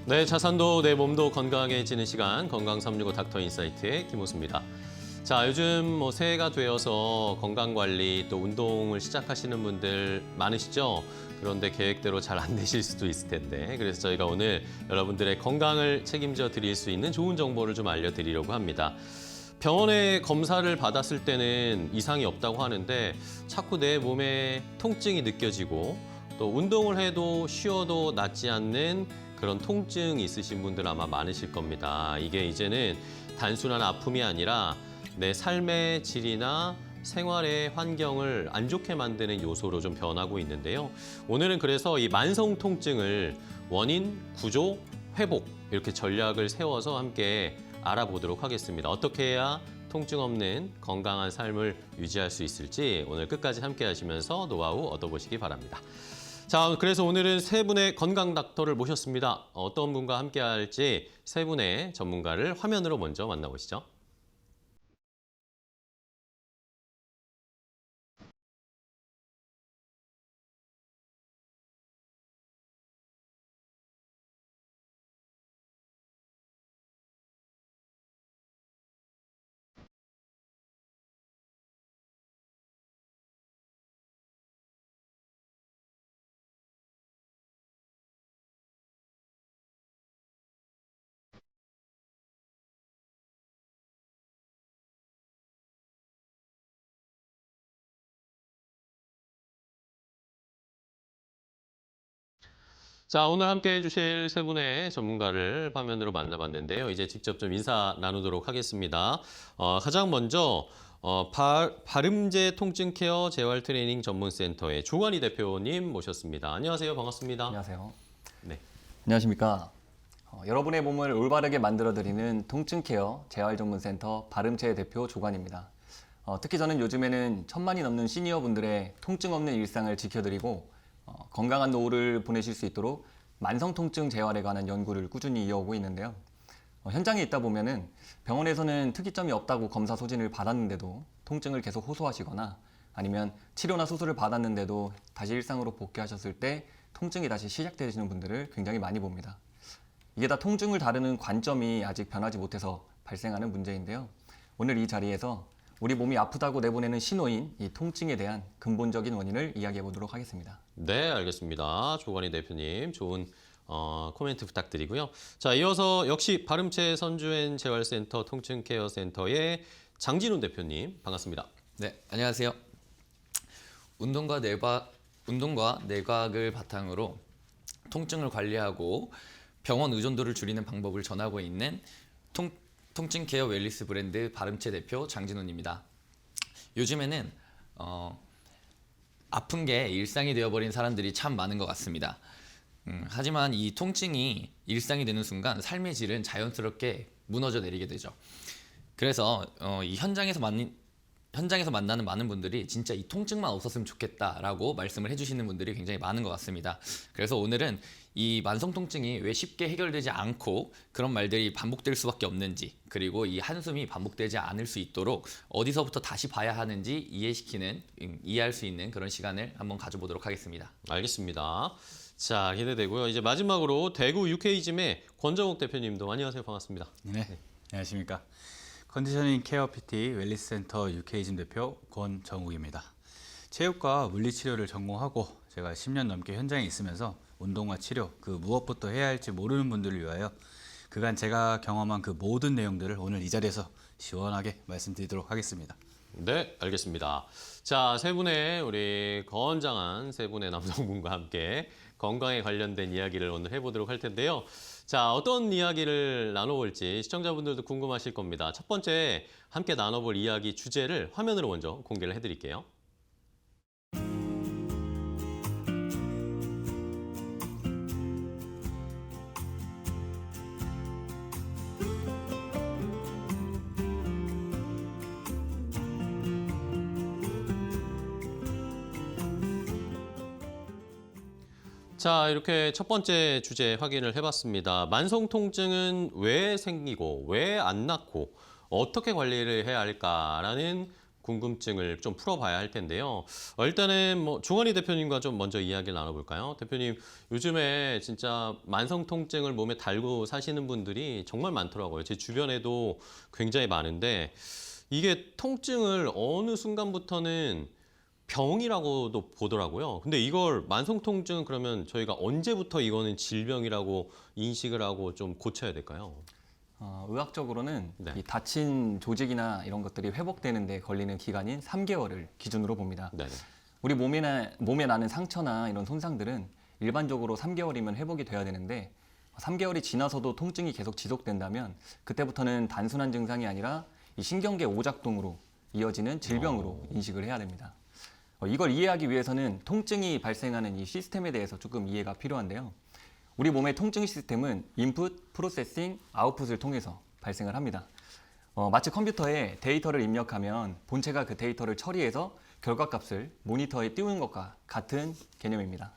네, 자산도 내 몸도 건강해지는 시간 건강 365 닥터 인사이트의 김호수입니다. 자, 요즘 새해가 되어서 건강 관리 또 운동을 시작하시는 분들 많으시죠? 그런데 계획대로 잘 안 되실 수도 있을 텐데 그래서 저희가 오늘 여러분들의 건강을 책임져 드릴 수 있는 좋은 정보를 좀 알려드리려고 합니다. 병원에 검사를 받았을 때는 이상이 없다고 하는데 자꾸 내 몸에 통증이 느껴지고 또 운동을 해도 쉬어도 낫지 않는 그런 통증이 있으신 분들 아마 많으실 겁니다. 이게 이제는 단순한 아픔이 아니라 내 삶의 질이나 생활의 환경을 안 좋게 만드는 요소로 좀 변하고 있는데요. 오늘은 그래서 이 만성 통증을 원인, 구조, 회복 이렇게 전략을 세워서 함께 알아보도록 하겠습니다. 어떻게 해야 통증 없는 건강한 삶을 유지할 수 있을지 오늘 끝까지 함께 하시면서 노하우 얻어보시기 바랍니다. 자, 그래서 오늘은 세 분의 건강 닥터를 모셨습니다. 어떤 분과 함께 할지 세 분의 전문가를 화면으로 먼저 만나보시죠. 자, 오늘 함께 해주실 세 분의 전문가를 화면으로 만나봤는데요. 이제 직접 좀 인사 나누도록 하겠습니다. 가장 먼저 바름제 통증 케어 재활 트레이닝 전문센터의 조관희 대표님 모셨습니다. 안녕하세요. 반갑습니다. 안녕하세요. 네. 안녕하십니까. 여러분의 몸을 올바르게 만들어드리는 통증 케어 재활 전문센터 바름체 대표 조관입니다. 특히 저는 요즘에는 1000만이 넘는 시니어분들의 통증 없는 일상을 지켜드리고 건강한 노후를 보내실 수 있도록 만성 통증 재활에 관한 연구를 꾸준히 이어오고 있는데요. 현장에 있다 보면은 병원에서는 특이점이 없다고 검사 소진을 받았는데도 통증을 계속 호소하시거나 아니면 치료나 수술을 받았는데도 다시 일상으로 복귀하셨을 때 통증이 다시 시작되시는 분들을 굉장히 많이 봅니다. 이게 다 통증을 다루는 관점이 아직 변하지 못해서 발생하는 문제인데요. 오늘 이 자리에서 우리 몸이 아프다고 내보내는 신호인 이 통증에 대한 근본적인 원인을 이야기해 보도록 하겠습니다. 네, 알겠습니다. 조관희 대표님 좋은 코멘트 부탁드리고요. 자, 이어서 역시 바름체 선주엔 재활센터 통증 케어 센터의 장진훈 대표님 반갑습니다. 네, 안녕하세요. 운동과 내과학을 바탕으로 통증을 관리하고 병원 의존도를 줄이는 방법을 전하고 있는 통증 케어 웰니스 브랜드 바름체 대표 장진훈입니다. 요즘에는 아픈 게 일상이 되어버린 사람들이 참 많은 것 같습니다. 하지만 이 통증이 일상이 되는 순간 삶의 질은 자연스럽게 무너져 내리게 되죠. 그래서 이 현장에서 만나는 많은 분들이 진짜 이 통증만 없었으면 좋겠다라고 말씀을 해주시는 분들이 굉장히 많은 것 같습니다. 그래서 오늘은 이 만성 통증이 왜 쉽게 해결되지 않고 그런 말들이 반복될 수밖에 없는지, 그리고 이 한숨이 반복되지 않을 수 있도록 어디서부터 다시 봐야 하는지 이해할 수 있는 그런 시간을 한번 가져보도록 하겠습니다. 알겠습니다. 자, 기대되고요. 이제 마지막으로 대구 UK짐의 권정욱 대표님도 안녕하세요. 반갑습니다. 네, 안녕하십니까. 컨디셔닝 케어 PT 웰니스 센터 UK짐 대표 권정욱입니다. 체육과 물리치료를 전공하고 제가 10년 넘게 현장에 있으면서 운동과 치료, 그 무엇부터 해야 할지 모르는 분들을 위하여 그간 제가 경험한 그 모든 내용들을 오늘 이 자리에서 시원하게 말씀드리도록 하겠습니다. 네, 알겠습니다. 자, 우리 건장한 세 분의 남성분과 함께 건강에 관련된 이야기를 오늘 해보도록 할 텐데요. 자, 어떤 이야기를 나눠볼지 시청자분들도 궁금하실 겁니다. 첫 번째 함께 나눠볼 이야기 주제를 화면으로 먼저 공개를 해드릴게요. 자, 이렇게 첫 번째 주제 확인을 해봤습니다. 만성 통증은 왜 생기고 왜 안 낫고 어떻게 관리를 해야 할까라는 궁금증을 좀 풀어봐야 할 텐데요. 일단은 뭐 종환이 대표님과 좀 먼저 이야기를 나눠볼까요? 대표님, 요즘에 진짜 만성 통증을 몸에 달고 사시는 분들이 정말 많더라고요. 제 주변에도 굉장히 많은데 이게 통증을 어느 순간부터는 병이라고도 보더라고요. 근데 이걸 만성 통증은 그러면 저희가 언제부터 이거는 질병이라고 인식을 하고 좀 고쳐야 될까요? 의학적으로는 네. 이 다친 조직이나 이런 것들이 회복되는데 걸리는 기간인 3개월을 기준으로 봅니다. 네네. 우리 몸에 나는 상처나 이런 손상들은 일반적으로 3개월이면 회복이 돼야 되는데 3개월이 지나서도 통증이 계속 지속된다면 그때부터는 단순한 증상이 아니라 이 신경계 오작동으로 이어지는 질병으로 인식을 해야 됩니다. 이걸 이해하기 위해서는 통증이 발생하는 이 시스템에 대해서 조금 이해가 필요한데요. 우리 몸의 통증 시스템은 인풋, 프로세싱, 아웃풋을 통해서 발생을 합니다. 마치 컴퓨터에 데이터를 입력하면 본체가 그 데이터를 처리해서 결과값을 모니터에 띄우는 것과 같은 개념입니다.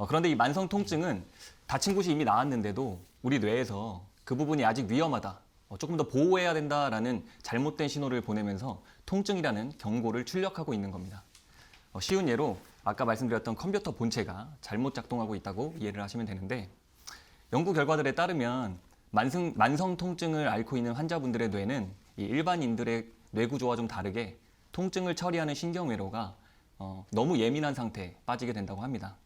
그런데 이 만성 통증은 다친 곳이 이미 나았는데도 우리 뇌에서 그 부분이 아직 위험하다, 조금 더 보호해야 된다라는 잘못된 신호를 보내면서 통증이라는 경고를 출력하고 있는 겁니다. 쉬운 예로 아까 말씀드렸던 컴퓨터 본체가 잘못 작동하고 있다고 이해를 하시면 되는데 연구 결과들에 따르면 만성 통증을 앓고 있는 환자분들의 뇌는 이 일반인들의 뇌 구조와 좀 다르게 통증을 처리하는 신경회로가 너무 예민한 상태에 빠지게 된다고 합니다.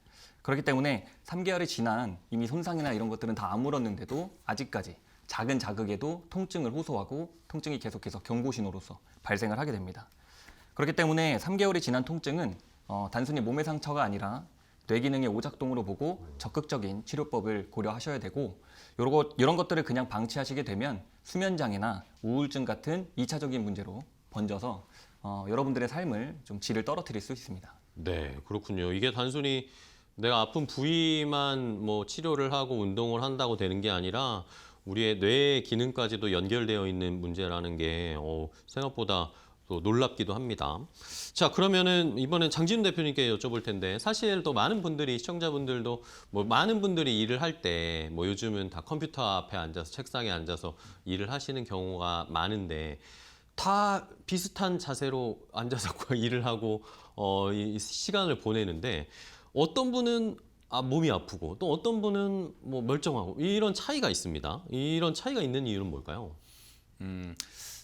그렇기 때문에 3개월이 지난 이미 손상이나 이런 것들은 다 아물었는데도 아직까지 작은 자극에도 통증을 호소하고 통증이 계속해서 경고 신호로서 발생을 하게 됩니다. 그렇기 때문에 3개월이 지난 통증은 단순히 몸의 상처가 아니라 뇌 기능의 오작동으로 보고 적극적인 치료법을 고려하셔야 되고 이런 것들을 그냥 방치하시게 되면 수면장애나 우울증 같은 2차적인 문제로 번져서 여러분들의 삶을 좀 질을 떨어뜨릴 수 있습니다. 네, 그렇군요. 이게 단순히 내가 아픈 부위만 뭐 치료를 하고 운동을 한다고 되는 게 아니라 우리의 뇌 기능까지도 연결되어 있는 문제라는 게 생각보다 또 놀랍기도 합니다. 자, 그러면은 이번엔 장진우 대표님께 여쭤볼 텐데 사실 또 많은 분들이 시청자분들도 뭐 많은 분들이 일을 할 때 뭐 요즘은 다 컴퓨터 앞에 앉아서 책상에 앉아서 일을 하시는 경우가 많은데 다 비슷한 자세로 앉아서 일을 하고 이 시간을 보내는데 어떤 분은 몸이 아프고 또 어떤 분은 뭐 멀쩡하고 이런 차이가 있습니다. 이런 차이가 있는 이유는 뭘까요?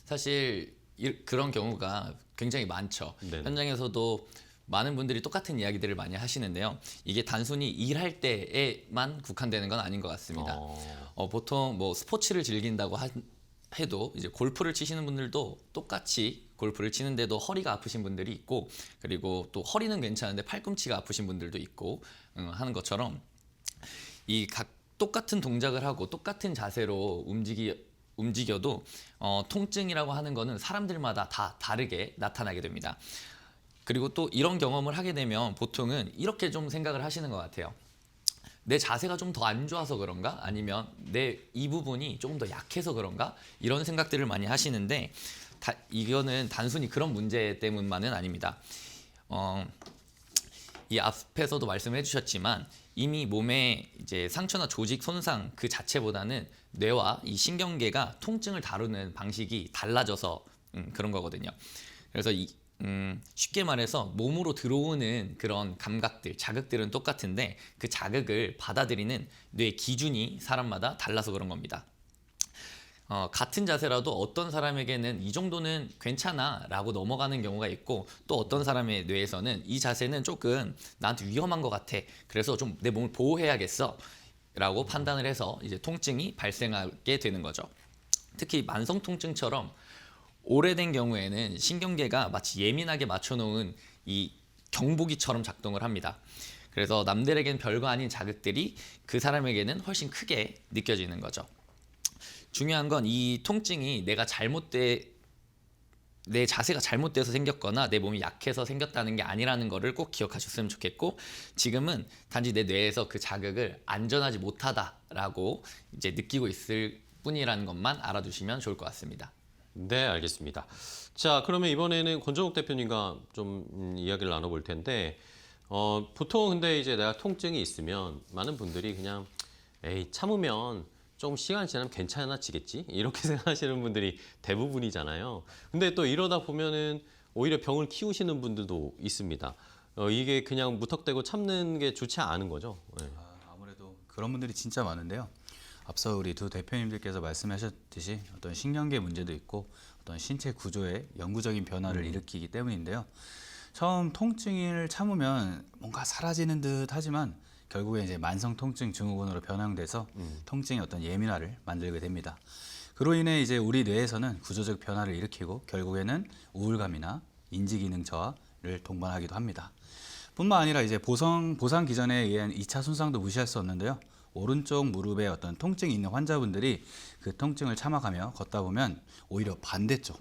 사실 그런 경우가 굉장히 많죠. 네네. 현장에서도 많은 분들이 똑같은 이야기들을 많이 하시는데요. 이게 단순히 일할 때에만 국한되는 건 아닌 것 같습니다. 보통 뭐 스포츠를 즐긴다고 해도 이제 골프를 치시는 분들도 똑같이 골프를 치는데도 허리가 아프신 분들이 있고 그리고 또 허리는 괜찮은데 팔꿈치가 아프신 분들도 있고 하는 것처럼 이 각 똑같은 동작을 하고 똑같은 자세로 움직여도 통증이라고 하는 거는 사람들마다 다 다르게 나타나게 됩니다. 그리고 또 이런 경험을 하게 되면 보통은 이렇게 좀 생각을 하시는 것 같아요. 내 자세가 좀 더 안 좋아서 그런가? 아니면 내 이 부분이 조금 더 약해서 그런가? 이런 생각들을 많이 하시는데 이거는 단순히 그런 문제 때문만은 아닙니다. 이 앞에서도 말씀해 주셨지만 이미 몸에 이제 상처나 조직 손상 그 자체보다는 뇌와 이 신경계가 통증을 다루는 방식이 달라져서 그런 거거든요. 그래서 쉽게 말해서 몸으로 들어오는 그런 감각들, 자극들은 똑같은데 그 자극을 받아들이는 뇌 기준이 사람마다 달라서 그런 겁니다. 같은 자세라도 어떤 사람에게는 이 정도는 괜찮아 라고 넘어가는 경우가 있고 또 어떤 사람의 뇌에서는 이 자세는 조금 나한테 위험한 것 같아. 그래서 좀 내 몸을 보호해야겠어 라고 판단을 해서 이제 통증이 발생하게 되는 거죠. 특히 만성 통증처럼 오래된 경우에는 신경계가 마치 예민하게 맞춰놓은 이 경보기처럼 작동을 합니다. 그래서 남들에겐 별거 아닌 자극들이 그 사람에게는 훨씬 크게 느껴지는 거죠. 중요한 건 이 통증이 내 자세가 잘못돼서 생겼거나 내 몸이 약해서 생겼다는 게 아니라는 거를 꼭 기억하셨으면 좋겠고 지금은 단지 내 뇌에서 그 자극을 안전하지 못하다라고 이제 느끼고 있을 뿐이라는 것만 알아두시면 좋을 것 같습니다. 네, 알겠습니다. 자, 그러면 이번에는 권정욱 대표님과 좀 이야기를 나눠볼 텐데 보통 근데 이제 내가 통증이 있으면 많은 분들이 그냥 에이 참으면 좀 시간 지나면 괜찮아지겠지? 이렇게 생각하시는 분들이 대부분이잖아요. 근데 또 이러다 보면은 오히려 병을 키우시는 분들도 있습니다. 이게 그냥 무턱대고 참는 게 좋지 않은 거죠. 네. 아무래도 그런 분들이 진짜 많은데요. 앞서 우리 두 대표님들께서 말씀하셨듯이 어떤 신경계 문제도 있고 어떤 신체 구조에 영구적인 변화를 일으키기 때문인데요. 처음 통증을 참으면 뭔가 사라지는 듯 하지만 결국에 이제 만성 통증 증후군으로 변형돼서 통증의 어떤 예민화를 만들게 됩니다. 그로 인해 이제 우리 뇌에서는 구조적 변화를 일으키고 결국에는 우울감이나 인지 기능 저하를 동반하기도 합니다. 뿐만 아니라 이제 보상 기전에 의한 2차 손상도 무시할 수 없는데요. 오른쪽 무릎에 어떤 통증이 있는 환자분들이 그 통증을 참아가며 걷다 보면 오히려 반대쪽,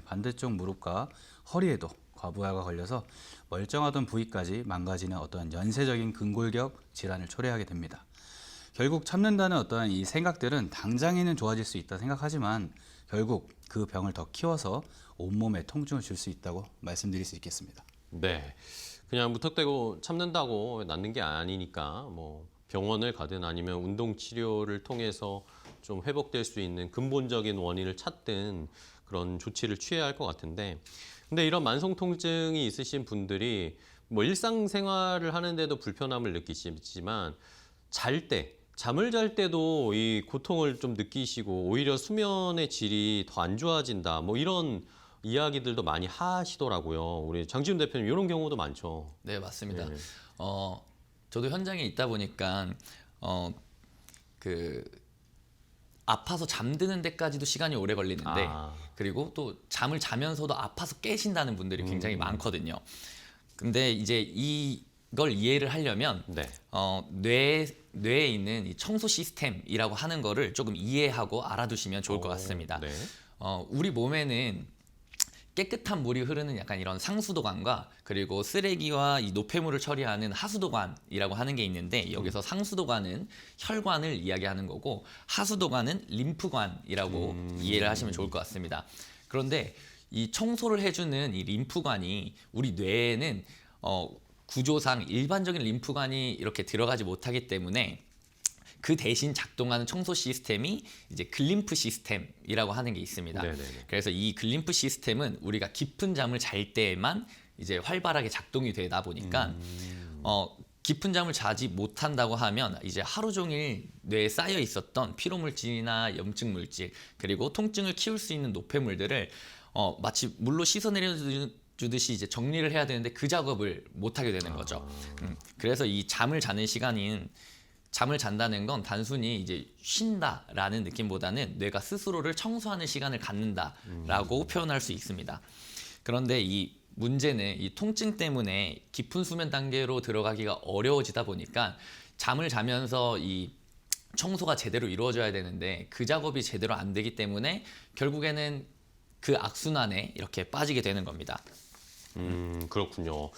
반대쪽 무릎과 허리에도 과부하가 걸려서 멀쩡하던 부위까지 망가지는 어떤 연쇄적인 근골격 질환을 초래하게 됩니다. 결국 참는다는 어떠한 이 생각들은 당장에는 좋아질 수 있다 생각하지만 결국 그 병을 더 키워서 온몸에 통증을 줄 수 있다고 말씀드릴 수 있겠습니다. 네. 그냥 무턱대고 참는다고 낫는 게 아니니까 뭐 병원을 가든 아니면 운동 치료를 통해서 좀 회복될 수 있는 근본적인 원인을 찾든 그런 조치를 취해야 할 것 같은데, 근데 이런 만성 통증이 있으신 분들이 뭐 일상생활을 하는데도 불편함을 느끼시지만 잠을 잘 때도 이 고통을 좀 느끼시고 오히려 수면의 질이 더 안 좋아진다, 뭐 이런 이야기들도 많이 하시더라고요. 우리 장지훈 대표님 이런 경우도 많죠. 네, 맞습니다. 네. 저도 현장에 있다 보니까 그 아파서 잠드는 데까지도 시간이 오래 걸리는데 그리고 또 잠을 자면서도 아파서 깨신다는 분들이 굉장히 많거든요. 근데 이제 이걸 이해를 하려면 네. 뇌에 있는 이 청소 시스템이라고 하는 거를 조금 이해하고 알아두시면 좋을 것 같습니다. 네. 우리 몸에는 깨끗한 물이 흐르는 약간 이런 상수도관과 그리고 쓰레기와 이 노폐물을 처리하는 하수도관이라고 하는 게 있는데, 여기서 상수도관은 혈관을 이야기하는 거고 하수도관은 림프관이라고 이해를 하시면 좋을 것 같습니다. 그런데 이 청소를 해주는 이 림프관이 우리 뇌에는 구조상 일반적인 림프관이 이렇게 들어가지 못하기 때문에 그 대신 작동하는 청소 시스템이 이제 글림프 시스템이라고 하는 게 있습니다. 네네네. 그래서 이 글림프 시스템은 우리가 깊은 잠을 잘 때에만 이제 활발하게 작동이 되다 보니까 깊은 잠을 자지 못한다고 하면 이제 하루 종일 뇌에 쌓여 있었던 피로 물질이나 염증 물질 그리고 통증을 키울 수 있는 노폐물들을 마치 물로 씻어내려 주듯이 이제 정리를 해야 되는데 그 작업을 못 하게 되는 거죠. 그래서 이 잠을 자는 시간인 잠을 잔다는 건 단순히 이제 쉰다라는 느낌보다는 뇌가 스스로를 청소하는 시간을 갖는다라고 표현할 수 있습니다. 그런데 이 문제는 이 통증 때문에 깊은 수면 단계로 들어가기가 어려워지다 보니까 잠을 자면서 이 청소가 제대로 이루어져야 되는데 그 작업이 제대로 안 되기 때문에 결국에는 그 악순환에 이렇게 빠지게 되는 겁니다. 그렇군요.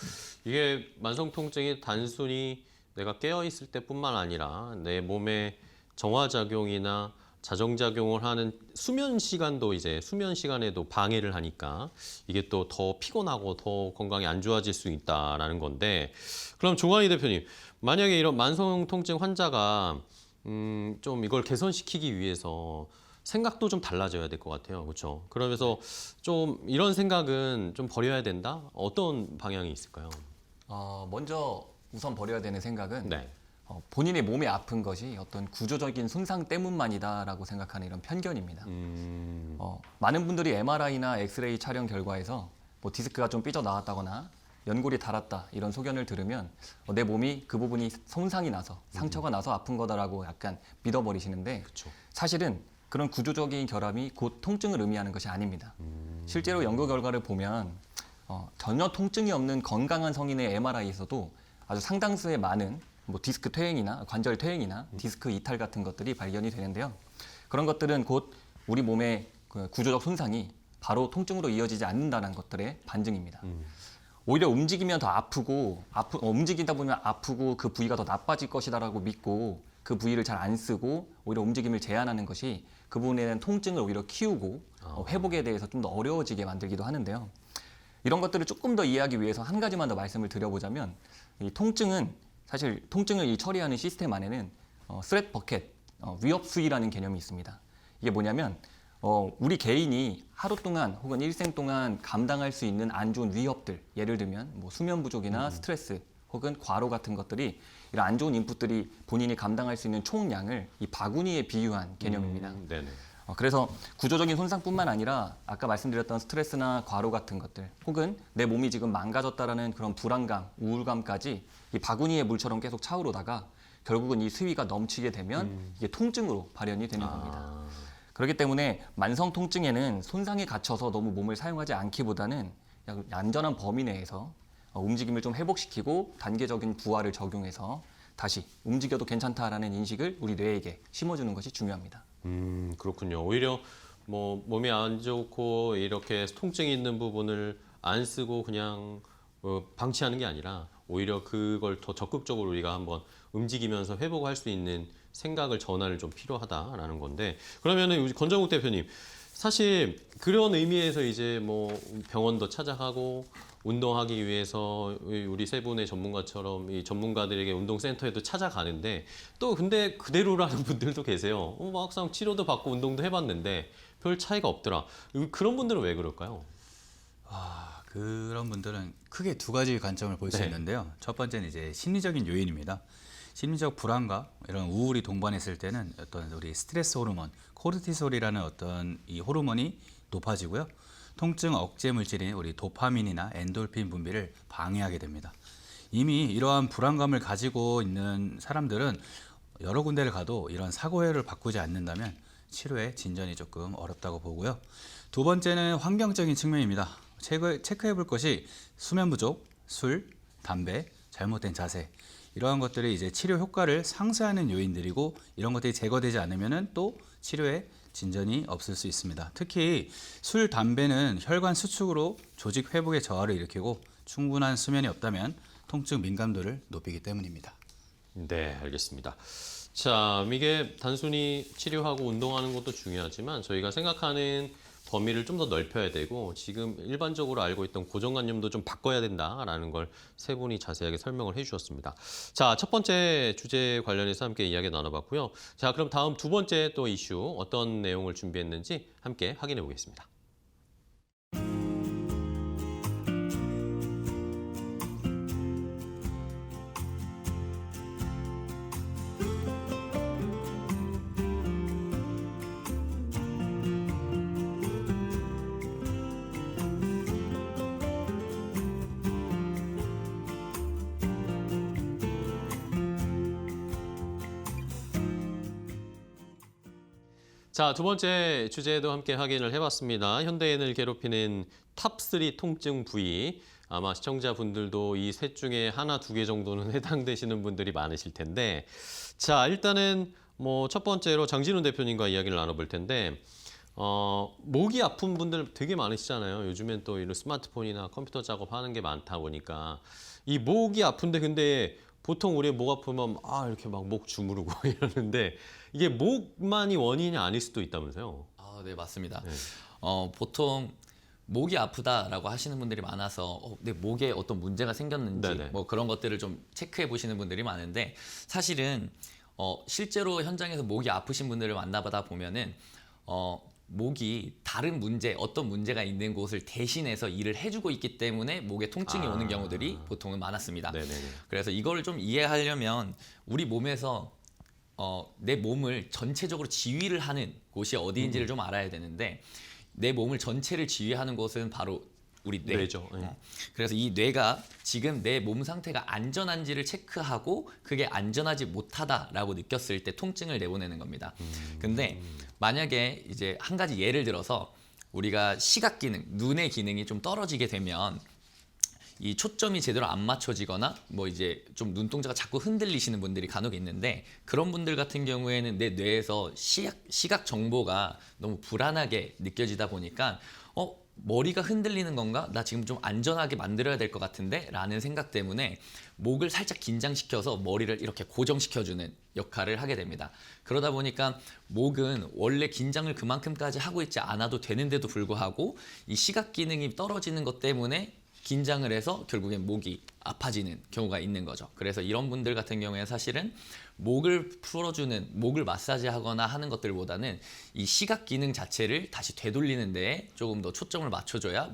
이게 만성 통증이 단순히 내가 깨어 있을 때뿐만 아니라 내 몸에 정화작용이나 자정작용을 하는 수면 시간도 이제 수면 시간에도 방해를 하니까 이게 또 더 피곤하고 더 건강이 안 좋아질 수 있다라는 건데, 그럼 조관희 대표님, 만약에 이런 만성 통증 환자가 좀 이걸 개선시키기 위해서 생각도 좀 달라져야 될 것 같아요. 그렇죠? 그러면서 좀 이런 생각은 좀 버려야 된다? 어떤 방향이 있을까요? 먼저 우선 버려야 되는 생각은 네. 본인의 몸이 아픈 것이 어떤 구조적인 손상 때문만이다라고 생각하는 이런 편견입니다. 많은 분들이 MRI나 엑스레이 촬영 결과에서 뭐 디스크가 좀 삐져나왔다거나 연골이 닳았다 이런 소견을 들으면 내 몸이 그 부분이 손상이 나서 상처가 나서 아픈 거다라고 약간 믿어버리시는데, 그렇죠. 사실은 그런 구조적인 결함이 곧 통증을 의미하는 것이 아닙니다. 실제로 연구 결과를 보면 전혀 통증이 없는 건강한 성인의 MRI에서도 아주 상당수의 많은 뭐 디스크 퇴행이나 관절 퇴행이나 디스크 이탈 같은 것들이 발견이 되는데요. 그런 것들은 곧 우리 몸의 그 구조적 손상이 바로 통증으로 이어지지 않는다는 것들의 반증입니다. 오히려 움직이면 더 아프고 움직이다 보면 아프고 그 부위가 더 나빠질 것이다라고 믿고 그 부위를 잘 안 쓰고 오히려 움직임을 제한하는 것이 그 부분에 대한 통증을 오히려 키우고 회복에 대해서 좀 더 어려워지게 만들기도 하는데요. 이런 것들을 조금 더 이해하기 위해서 한 가지만 더 말씀을 드려보자면, 이 통증은 사실 통증을 처리하는 시스템 안에는 스트레스 버켓, 위협 수위라는 개념이 있습니다. 이게 뭐냐면 우리 개인이 하루 동안 혹은 일생 동안 감당할 수 있는 안 좋은 위협들, 예를 들면 뭐 수면 부족이나 스트레스 혹은 과로 같은 것들이 이런 안 좋은 인풋들이 본인이 감당할 수 있는 총량을 이 바구니에 비유한 개념입니다. 네네. 그래서 구조적인 손상뿐만 아니라 아까 말씀드렸던 스트레스나 과로 같은 것들 혹은 내 몸이 지금 망가졌다라는 그런 불안감, 우울감까지 이 바구니의 물처럼 계속 차오르다가 결국은 이 수위가 넘치게 되면 이게 통증으로 발현이 되는 겁니다. 그렇기 때문에 만성 통증에는 손상이 갇혀서 너무 몸을 사용하지 않기보다는 안전한 범위 내에서 움직임을 좀 회복시키고 단계적인 부하를 적용해서 다시 움직여도 괜찮다라는 인식을 우리 뇌에게 심어주는 것이 중요합니다. 그렇군요. 오히려 뭐 몸이 안 좋고 이렇게 통증이 있는 부분을 안 쓰고 그냥 방치하는 게 아니라 오히려 그걸 더 적극적으로 우리가 한번 움직이면서 회복할 수 있는 생각을 전환을 좀 필요하다라는 건데, 그러면은 우리 권정욱 대표님, 사실 그런 의미에서 이제 뭐 병원도 찾아가고 운동하기 위해서 우리 세 분의 전문가처럼 이 전문가들에게 운동센터에도 찾아가는데, 또 근데 그대로라는 분들도 계세요. 막상 치료도 받고 운동도 해봤는데 별 차이가 없더라. 그런 분들은 왜 그럴까요? 그런 분들은 크게 두 가지 관점을 볼 수 네. 있는데요. 첫 번째는 이제 심리적인 요인입니다. 심리적 불안과 이런 우울이 동반했을 때는 어떤 우리 스트레스 호르몬, 코르티솔이라는 어떤 이 호르몬이 높아지고요. 통증 억제 물질인 우리 도파민이나 엔돌핀 분비를 방해하게 됩니다. 이미 이러한 불안감을 가지고 있는 사람들은 여러 군데를 가도 이런 사고해를 바꾸지 않는다면 치료의 진전이 조금 어렵다고 보고요. 두 번째는 환경적인 측면입니다. 체크해 볼 것이 수면 부족, 술, 담배, 잘못된 자세, 이러한 것들이 이제 치료 효과를 상쇄하는 요인들이고, 이런 것들이 제거되지 않으면 또 치료에 진전이 없을 수 있습니다. 특히 술, 담배는 혈관 수축으로 조직 회복에 저하를 일으키고 충분한 수면이 없다면 통증 민감도를 높이기 때문입니다. 네, 알겠습니다. 자, 이게 단순히 치료하고 운동하는 것도 중요하지만 저희가 생각하는 범위를 좀 더 넓혀야 되고, 지금 일반적으로 알고 있던 고정관념도 좀 바꿔야 된다라는 걸 세 분이 자세하게 설명을 해주셨습니다. 자, 첫 번째 주제 관련해서 함께 이야기 나눠봤고요. 자, 그럼 다음 두 번째 또 이슈 어떤 내용을 준비했는지 함께 확인해 보겠습니다. 자, 두 번째 주제도 함께 확인을 해봤습니다. 현대인을 괴롭히는 탑3 통증 부위. 아마 시청자분들도 이 셋 중에 하나, 두 개 정도는 해당되시는 분들이 많으실 텐데, 자, 일단은 뭐 첫 번째로 장진훈 대표님과 이야기를 나눠볼 텐데, 목이 아픈 분들 되게 많으시잖아요. 요즘엔 또 이런 스마트폰이나 컴퓨터 작업하는 게 많다 보니까 이 목이 아픈데, 근데 보통 우리 목 아프면 이렇게 막 목 주무르고 이러는데, 이게 목만이 원인이 아닐 수도 있다면서요? 네, 맞습니다. 네. 보통 목이 아프다라고 하시는 분들이 많아서 내 목에 어떤 문제가 생겼는지 네네. 뭐 그런 것들을 좀 체크해 보시는 분들이 많은데, 사실은 실제로 현장에서 목이 아프신 분들을 만나보다 보면은 목이 다른 문제, 어떤 문제가 있는 곳을 대신해서 일을 해주고 있기 때문에 목에 통증이 오는 경우들이 보통은 많았습니다. 네네네. 그래서 이거를 좀 이해하려면 우리 몸에서 내 몸을 전체적으로 지휘를 하는 곳이 어디인지를 좀 알아야 되는데, 내 몸을 전체를 지휘하는 곳은 바로 우리 뇌. 뇌죠. 네. 그래서 이 뇌가 지금 내 몸 상태가 안전한지를 체크하고 그게 안전하지 못하다라고 느꼈을 때 통증을 내보내는 겁니다. 근데 만약에 이제 한 가지 예를 들어서 우리가 시각 기능, 눈의 기능이 좀 떨어지게 되면 이 초점이 제대로 안 맞춰지거나 뭐 이제 좀 눈동자가 자꾸 흔들리시는 분들이 간혹 있는데, 그런 분들 같은 경우에는 내 뇌에서 시각 정보가 너무 불안하게 느껴지다 보니까 머리가 흔들리는 건가? 나 지금 좀 안전하게 만들어야 될 것 같은데? 라는 생각 때문에 목을 살짝 긴장시켜서 머리를 이렇게 고정시켜주는 역할을 하게 됩니다. 그러다 보니까 목은 원래 긴장을 그만큼까지 하고 있지 않아도 되는데도 불구하고 이 시각 기능이 떨어지는 것 때문에 긴장을 해서 결국엔 목이 아파지는 경우가 있는 거죠. 그래서 이런 분들 같은 경우에 사실은 목을 풀어주는, 목을 마사지하거나 하는 것들보다는 이 시각 기능 자체를 다시 되돌리는 데에 조금 더 초점을 맞춰줘야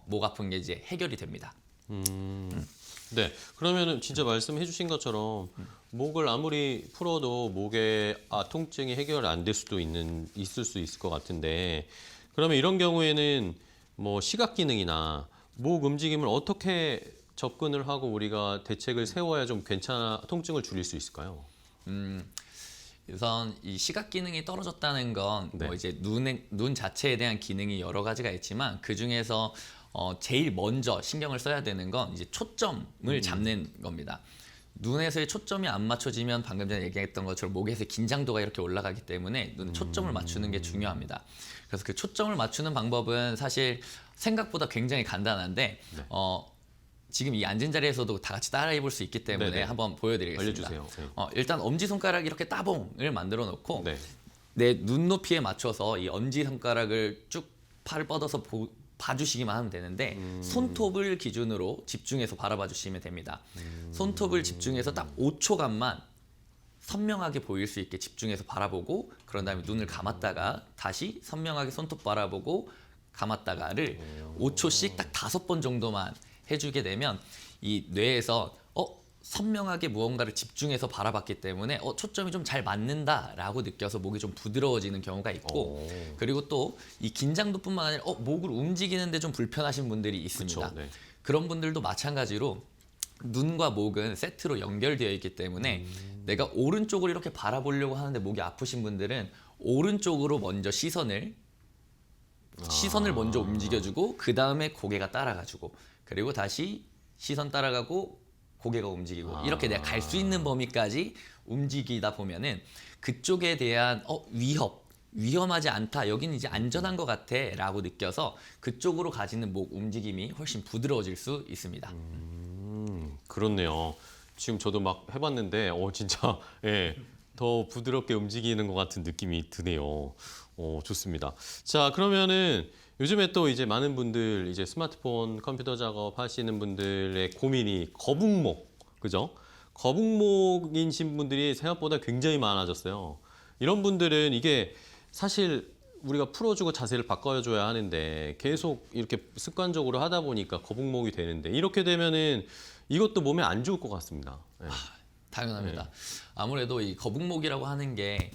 목 아픈 게 이제 해결이 됩니다. 네, 그러면은 진짜 말씀해주신 것처럼 목을 아무리 풀어도 목의 통증이 해결 안 될 수도 있을 수 있을 것 같은데, 그러면 이런 경우에는 뭐 시각 기능이나 목 움직임을 어떻게 접근을 하고 우리가 대책을 세워야 좀 통증을 줄일 수 있을까요? 우선 이 시각 기능이 떨어졌다는 건 네. 뭐 이제 눈 자체에 대한 기능이 여러 가지가 있지만 그 중에서 제일 먼저 신경을 써야 되는 건 이제 초점을 잡는 겁니다. 눈에서의 초점이 안 맞춰지면 방금 전에 얘기했던 것처럼 목에서 긴장도가 이렇게 올라가기 때문에 눈 초점을 맞추는 게 중요합니다. 그래서 그 초점을 맞추는 방법은 사실 생각보다 굉장히 간단한데 네. 지금 이 앉은 자리에서도 다 같이 따라해 볼 수 있기 때문에 네네. 한번 보여드리겠습니다. 알려주세요. 네. 일단 엄지손가락 이렇게 따봉을 만들어 놓고 네. 내 눈높이에 맞춰서 이 엄지손가락을 쭉 팔을 뻗어서 봐주시기만 하면 되는데 손톱을 기준으로 집중해서 바라봐 주시면 됩니다. 손톱을 집중해서 딱 5초간만 선명하게 보일 수 있게 집중해서 바라보고 그런 다음에 눈을 감았다가 다시 선명하게 손톱 바라보고 감았다가를 5초씩 딱 5번 정도만 해주게 되면 이 뇌에서 선명하게 무언가를 집중해서 바라봤기 때문에 초점이 좀 잘 맞는다라고 느껴서 목이 좀 부드러워지는 경우가 있고 그리고 또 이 긴장도뿐만 아니라 목을 움직이는데 좀 불편하신 분들이 있습니다. 그쵸, 네. 그런 분들도 마찬가지로 눈과 목은 세트로 연결되어 있기 때문에 내가 오른쪽으로 이렇게 바라보려고 하는데 목이 아프신 분들은 오른쪽으로 먼저 시선을 먼저 움직여주고 그 다음에 고개가 따라가지고 그리고 다시 시선 따라가고 고개가 움직이고 이렇게 내가 갈 수 있는 범위까지 움직이다 보면은 그쪽에 대한 위험하지 않다, 여기는 이제 안전한 것 같아 라고 느껴서 그쪽으로 가지는 목 움직임이 훨씬 부드러워질 수 있습니다. 그렇네요. 지금 저도 막 해봤는데, 진짜, 예, 더 부드럽게 움직이는 것 같은 느낌이 드네요. 좋습니다. 자, 그러면은 요즘에 또 이제 많은 분들, 이제 스마트폰, 컴퓨터 작업 하시는 분들의 고민이 거북목, 그죠? 거북목이신 분들이 생각보다 굉장히 많아졌어요. 이런 분들은 이게 사실 우리가 풀어주고 자세를 바꿔줘야 하는데 계속 이렇게 습관적으로 하다 보니까 거북목이 되는데 이렇게 되면은 이것도 몸에 안 좋을 것 같습니다. 네. 당연합니다. 아무래도 이 거북목이라고 하는 게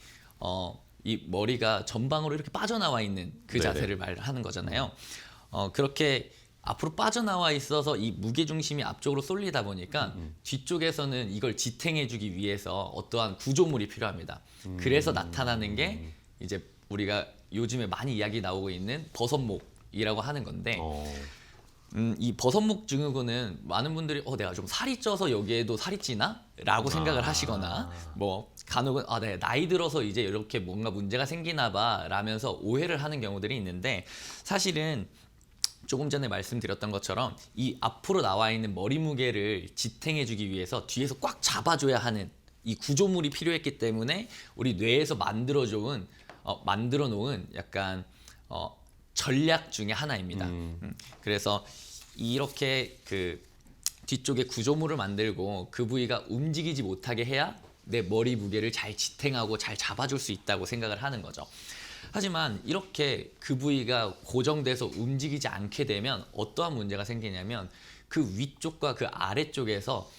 이 머리가 전방으로 이렇게 빠져나와 있는 그 네네. 자세를 말하는 거잖아요. 그렇게 앞으로 빠져나와 있어서 이 무게 중심이 앞쪽으로 쏠리다 보니까 뒤쪽에서는 이걸 지탱해주기 위해서 어떠한 구조물이 필요합니다. 그래서 나타나는 게 이제 우리가 요즘에 많이 이야기 나오고 있는 버섯목이라고 하는 건데. 이 버섯목 증후군은 많은 분들이 내가 좀 살이 쪄서 여기에도 살이 찌나? 라고 생각을 하시거나 뭐 간혹은 내 나이 들어서 이제 이렇게 뭔가 문제가 생기나 봐 라면서 오해를 하는 경우들이 있는데 사실은 조금 전에 말씀드렸던 것처럼 이 앞으로 나와 있는 머리 무게를 지탱해 주기 위해서 뒤에서 꽉 잡아줘야 하는 이 구조물이 필요했기 때문에 우리 뇌에서 만들어 놓은 약간 전략 중에 하나입니다. 그래서 이렇게 그 뒤쪽에 구조물을 만들고 그 부위가 움직이지 못하게 해야 내 머리 무게를 잘 지탱하고 잘 잡아줄 수 있다고 생각을 하는 거죠. 하지만 이렇게 그 부위가 고정돼서 움직이지 않게 되면 어떠한 문제가 생기냐면 그 위쪽과 그 아래쪽에서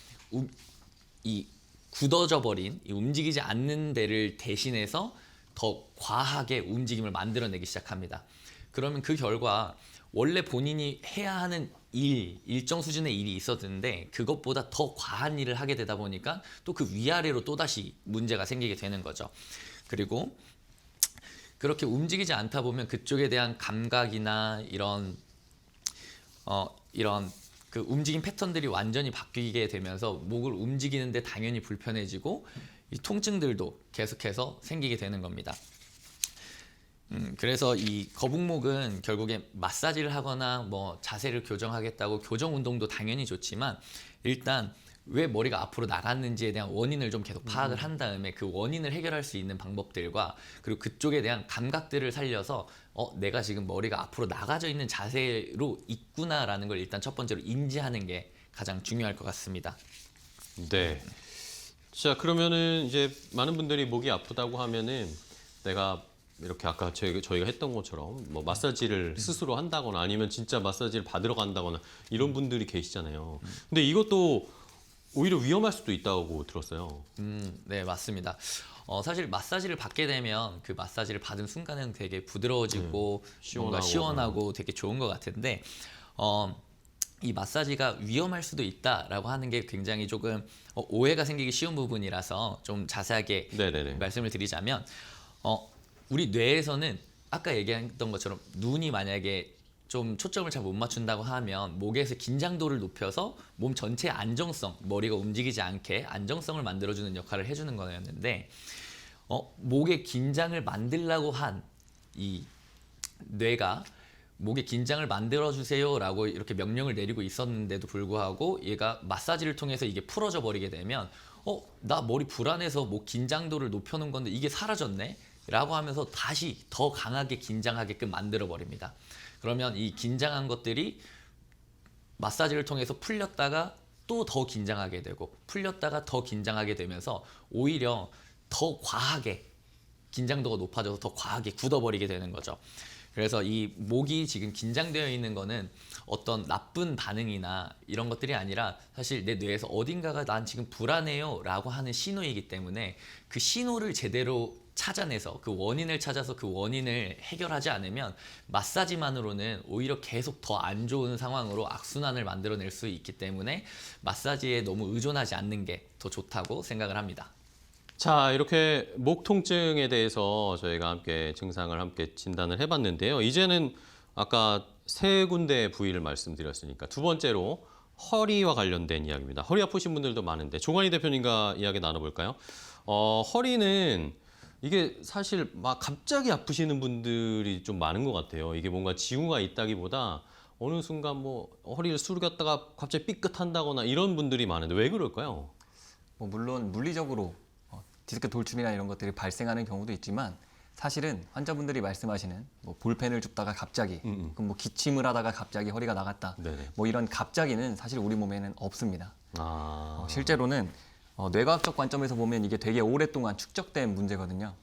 이 굳어져 버린 이 움직이지 않는 데를 대신해서 더 과하게 움직임을 만들어내기 시작합니다. 그러면 그 결과 원래 본인이 해야 하는 일정 수준의 일이 있었는데 그것보다 더 과한 일을 하게 되다 보니까 또 그 위아래로 또다시 문제가 생기게 되는 거죠. 그리고 그렇게 움직이지 않다 보면 그쪽에 대한 감각이나 이런 그 움직임 패턴들이 완전히 바뀌게 되면서 목을 움직이는데 당연히 불편해지고 이 통증들도 계속해서 생기게 되는 겁니다. 그래서 이 거북목은 결국에 마사지를 하거나 뭐 자세를 교정하겠다고 교정 운동도 당연히 좋지만 일단 왜 머리가 앞으로 나갔는지에 대한 원인을 좀 계속 파악을 한 다음에 그 원인을 해결할 수 있는 방법들과 그리고 그쪽에 대한 감각들을 살려서 내가 지금 머리가 앞으로 나가져 있는 자세로 있구나라는 걸 일단 첫 번째로 인지하는 게 가장 중요할 것 같습니다. 네. 자, 그러면은 이제 많은 분들이 목이 아프다고 하면은 내가 이렇게 아까 저희가 했던 것처럼 뭐 마사지를 스스로 한다거나 아니면 진짜 마사지를 받으러 간다거나 이런 분들이 계시잖아요. 근데 이것도 오히려 위험할 수도 있다고 들었어요. 네, 맞습니다. 사실 마사지를 받게 되면 그 마사지를 받은 순간은 되게 부드러워지고 뭔가 시원하고 되게 좋은 것 같은데 이 마사지가 위험할 수도 있다라고 하는 게 굉장히 조금 오해가 생기기 쉬운 부분이라서 좀 자세하게 네네네. 말씀을 드리자면 우리 뇌에서는 아까 얘기했던 것처럼 눈이 만약에 좀 초점을 잘 못 맞춘다고 하면 목에서 긴장도를 높여서 몸 전체의 안정성, 머리가 움직이지 않게 안정성을 만들어주는 역할을 해주는 거였는데 목에 긴장을 만들라고 한 이 뇌가 목에 긴장을 만들어주세요라고 이렇게 명령을 내리고 있었는데도 불구하고 얘가 마사지를 통해서 이게 풀어져 버리게 되면 나 머리 불안해서 목 긴장도를 높여놓은 건데 이게 사라졌네? 라고 하면서 다시 더 강하게 긴장하게끔 만들어 버립니다. 그러면 이 긴장한 것들이 마사지를 통해서 풀렸다가 또 더 긴장하게 되고 풀렸다가 더 긴장하게 되면서 오히려 더 과하게 긴장도가 높아져서 더 과하게 굳어버리게 되는 거죠. 그래서 이 목이 지금 긴장되어 있는 거는 어떤 나쁜 반응이나 이런 것들이 아니라 사실 내 뇌에서 어딘가가 난 지금 불안해요 라고 하는 신호이기 때문에 그 신호를 제대로 찾아내서 그 원인을 찾아서 그 원인을 해결하지 않으면 마사지만으로는 오히려 계속 더 안 좋은 상황으로 악순환을 만들어낼 수 있기 때문에 마사지에 너무 의존하지 않는 게 더 좋다고 생각을 합니다. 자, 이렇게 목 통증에 대해서 저희가 함께 증상을 함께 진단을 해봤는데요. 이제는 아까 세 군데 부위를 말씀드렸으니까 두 번째로 허리와 관련된 이야기입니다. 허리 아프신 분들도 많은데 조관희 대표님과 이야기 나눠볼까요? 허리는 이게 사실 막 갑자기 아프시는 분들이 좀 많은 것 같아요. 이게 뭔가 징후가 있다기보다 어느 순간 뭐 허리를 숙였다가 갑자기 삐끗한다거나 이런 분들이 많은데 왜 그럴까요? 뭐 물론 물리적으로 디스크 돌출이나 이런 것들이 발생하는 경우도 있지만 사실은 환자분들이 말씀하시는 뭐 볼펜을 줍다가 갑자기 그럼 뭐 기침을 하다가 갑자기 허리가 나갔다 네네. 뭐 이런 갑자기는 사실 우리 몸에는 없습니다. 아, 실제로는 뇌과학적 관점에서 보면 이게 되게 오랫동안 축적된 문제거든요.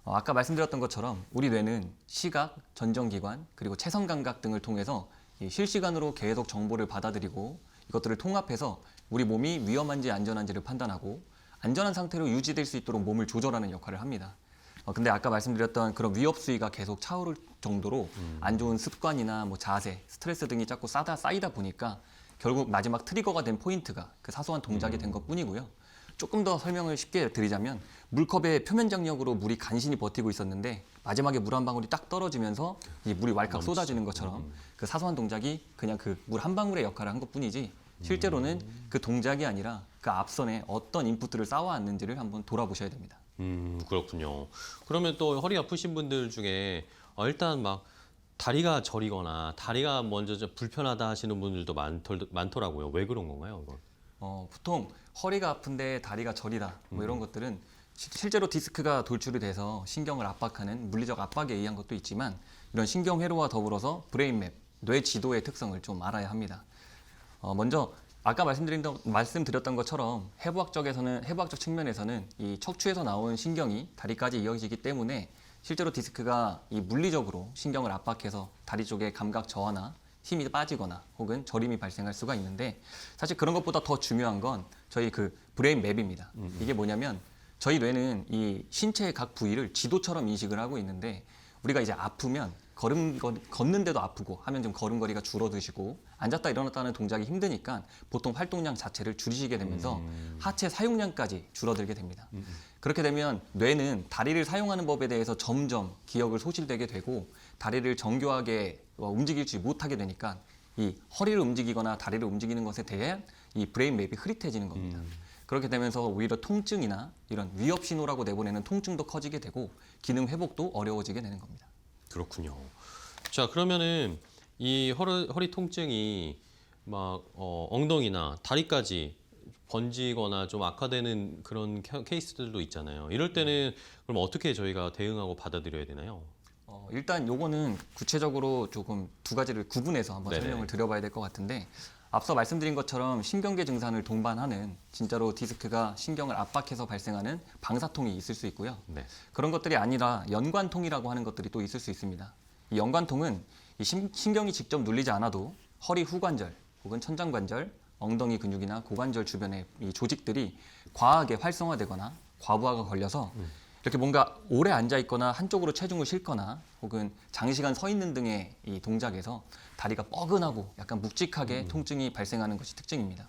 아까 말씀드렸던 것처럼 우리 뇌는 시각, 전정기관, 그리고 체성감각 등을 통해서 이 실시간으로 계속 정보를 받아들이고 이것들을 통합해서 우리 몸이 위험한지 안전한지를 판단하고 안전한 상태로 유지될 수 있도록 몸을 조절하는 역할을 합니다. 근데 아까 말씀드렸던 그런 위협 수위가 계속 차오를 정도로 안 좋은 습관이나 뭐 자세, 스트레스 등이 자꾸 쌓이다 보니까 결국 마지막 트리거가 된 포인트가 그 사소한 동작이 된 것뿐이고요. 조금 더 설명을 쉽게 드리자면 물컵의 표면 장력으로 물이 간신히 버티고 있었는데 마지막에 물 한 방울이 딱 떨어지면서 이 물이 왈칵 쏟아지는 것처럼 그 사소한 동작이 그냥 그 물 한 방울의 역할을 한 것뿐이지 실제로는 그 동작이 아니라 그 앞선에 어떤 인풋들을 쌓아왔는지를 한번 돌아보셔야 됩니다. 그렇군요. 그러면 또 허리 아프신 분들 중에 일단 막 다리가 저리거나 다리가 먼저 좀 불편하다 하시는 분들도 많더라고요. 왜 그런 건가요, 이건? 보통 허리가 아픈데 다리가 저리다 뭐 이런 것들은 실제로 디스크가 돌출이 돼서 신경을 압박하는 물리적 압박에 의한 것도 있지만 이런 신경 회로와 더불어서 브레인맵, 뇌 지도의 특성을 좀 알아야 합니다. 먼저 아까 말씀드렸던 것처럼 해부학적 측면에서는 이 척추에서 나온 신경이 다리까지 이어지기 때문에 실제로 디스크가 이 물리적으로 신경을 압박해서 다리 쪽에 감각 저하나 힘이 빠지거나 혹은 저림이 발생할 수가 있는데 사실 그런 것보다 더 중요한 건 저희 그 브레인 맵입니다. 이게 뭐냐면 저희 뇌는 이 신체의 각 부위를 지도처럼 인식을 하고 있는데 우리가 이제 아프면 걷는데도 아프고 하면 좀 걸음걸이가 줄어드시고 앉았다 일어났다 하는 동작이 힘드니까 보통 활동량 자체를 줄이시게 되면서 하체 사용량까지 줄어들게 됩니다. 그렇게 되면 뇌는 다리를 사용하는 법에 대해서 점점 기억을 소실되게 되고 다리를 정교하게 움직이지 못하게 되니까 이 허리를 움직이거나 다리를 움직이는 것에 대한 이 브레인 맵이 흐릿해지는 겁니다. 그렇게 되면서 오히려 통증이나 이런 위협 신호라고 내보내는 통증도 커지게 되고 기능 회복도 어려워지게 되는 겁니다. 그렇군요. 자, 그러면은 이 허리 통증이 막 엉덩이나 다리까지 번지거나 좀 악화되는 그런 케이스들도 있잖아요. 이럴 때는 그럼 어떻게 저희가 대응하고 받아들여야 되나요? 일단 요거는 구체적으로 조금 두 가지를 구분해서 한번 네네. 설명을 드려봐야 될 것 같은데 앞서 말씀드린 것처럼 신경계 증상을 동반하는 진짜로 디스크가 신경을 압박해서 발생하는 방사통이 있을 수 있고요. 네. 그런 것들이 아니라 연관통이라고 하는 것들이 또 있을 수 있습니다. 이 연관통은 이 신경이 직접 눌리지 않아도 허리 후관절 혹은 천장관절, 엉덩이 근육이나 고관절 주변의 이 조직들이 과하게 활성화되거나 과부하가 걸려서 이렇게 뭔가 오래 앉아 있거나 한쪽으로 체중을 싣거나 혹은 장시간 서 있는 등의 이 동작에서 다리가 뻐근하고 약간 묵직하게 통증이 발생하는 것이 특징입니다.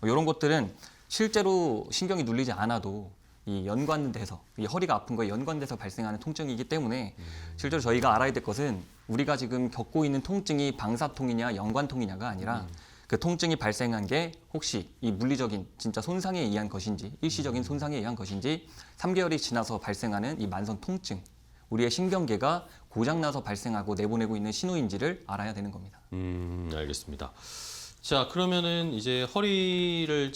이런 것들은 실제로 신경이 눌리지 않아도 이 연관돼서 이 허리가 아픈 거에 연관돼서 발생하는 통증이기 때문에 실제로 저희가 알아야 될 것은 우리가 지금 겪고 있는 통증이 방사통이냐 연관통이냐가 아니라 그 통증이 발생한 게 혹시 이 물리적인 진짜 손상에 의한 것인지 일시적인 손상에 의한 것인지 3개월이 지나서 발생하는 이 만성 통증 우리의 신경계가 고장나서 발생하고 내보내고 있는 신호인지를 알아야 되는 겁니다. 알겠습니다. 자, 그러면은 이제 허리를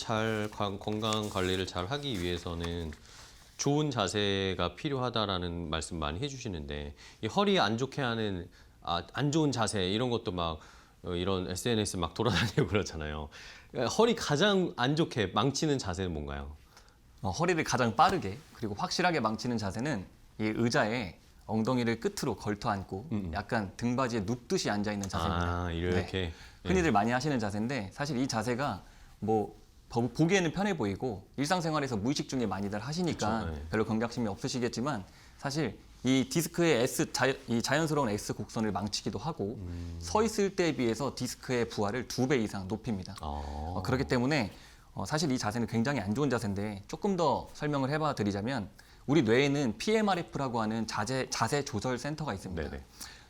건강 관리를 잘 하기 위해서는 좋은 자세가 필요하다라는 말씀 많이 해주시는데 이 허리 안 좋게 하는 안 좋은 자세 이런 것도 막 이런 SNS 막 돌아다니고 그러잖아요. 허리 가장 안 좋게 망치는 자세는 뭔가요? 허리를 가장 빠르게 그리고 확실하게 망치는 자세는 이 의자에 엉덩이를 끝으로 걸터 앉고 약간 등받이에 눕듯이 앉아 있는 자세입니다. 이렇게. 네. 흔히들 많이 하시는 자세인데 사실 이 자세가 뭐 보기에는 편해 보이고 일상생활에서 무의식 중에 많이들 하시니까 그쵸, 네. 별로 경각심이 없으시겠지만 사실 이 디스크의 이 자연스러운 S 곡선을 망치기도 하고 서 있을 때에 비해서 디스크의 부하를 2배 이상 높입니다. 그렇기 때문에 사실 이 자세는 굉장히 안 좋은 자세인데 조금 더 설명을 해봐 드리자면 우리 뇌에는 PMRF라고 하는 자세 조절 센터가 있습니다. 네네.